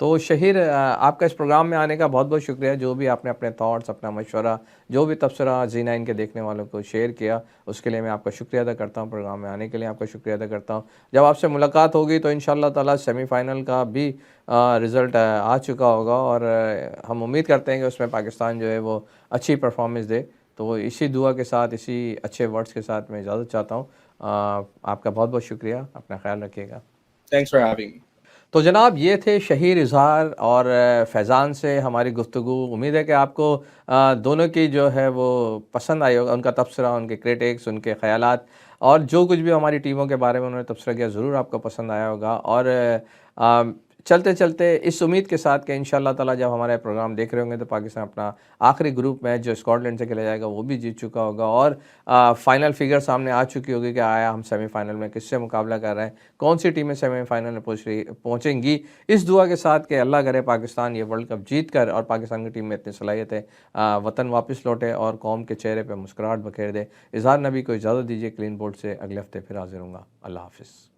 तो शहीर, आपका इस प्रोग्राम में आने का बहुत बहुत शुक्रिया। जो भी आपने अपने थॉट्स, अपना मशवरा, जो भी तबसरा Zee9 के देखने वालों को शेयर किया, उसके लिए मैं आपका शुक्रिया अदा करता हूँ। प्रोग्राम में आने के लिए आपका शुक्रिया अदा करता हूँ। जब आपसे मुलाकात होगी तो इंशाल्लाह ताला सेमीफाइनल का भी रिज़ल्ट आ चुका होगा, और हम उम्मीद करते हैं कि उसमें पाकिस्तान जो है वो अच्छी परफॉर्मेंस दे। तो इसी दुआ के साथ, इसी अच्छे वर्ड्स के साथ मैं इजाज़त चाहता हूँ। आपका बहुत बहुत शुक्रिया, अपना ख्याल रखिएगा। Thanks for having me. तो जनाब, ये थे शहीर इज़हार और फैज़ान से हमारी गुफ्तगू। उम्मीद है कि आपको दोनों की जो है वो पसंद आई होगा, उनका तबसरा, उनके क्रिटिक्स, उनके ख़यालात, और जो कुछ भी हमारी टीमों के बारे में उन्होंने तबसरा किया, ज़रूर आपको पसंद आया होगा। और चलते चलते इस उम्मीद के साथ कि इंशाल्लाह ताला जब हमारे प्रोग्राम देख रहे होंगे तो पाकिस्तान अपना आखिरी ग्रुप मैच जो स्कॉटलैंड से खेला जाएगा वो भी जीत चुका होगा और फाइनल फिगर सामने आ चुकी होगी कि आया हम सेमीफाइनल में किससे मुकाबला कर रहे हैं, कौन सी टीमें सेमीफाइनल में पहुँचेंगी। इस दुआ के साथ कि अल्लाह करे पाकिस्तान ये वर्ल्ड कप जीत कर और पाकिस्तान की टीम में इतनी सलाहियत है वतन वापस लौटे और कौम के चेहरे पर मुस्कुराहट बखेर दे। इजहार नबी को इजाज़त दीजिए। क्लीन बोर्ड से अगले हफ्ते फिर हाजिर होंगे। अल्लाह हाफिज़।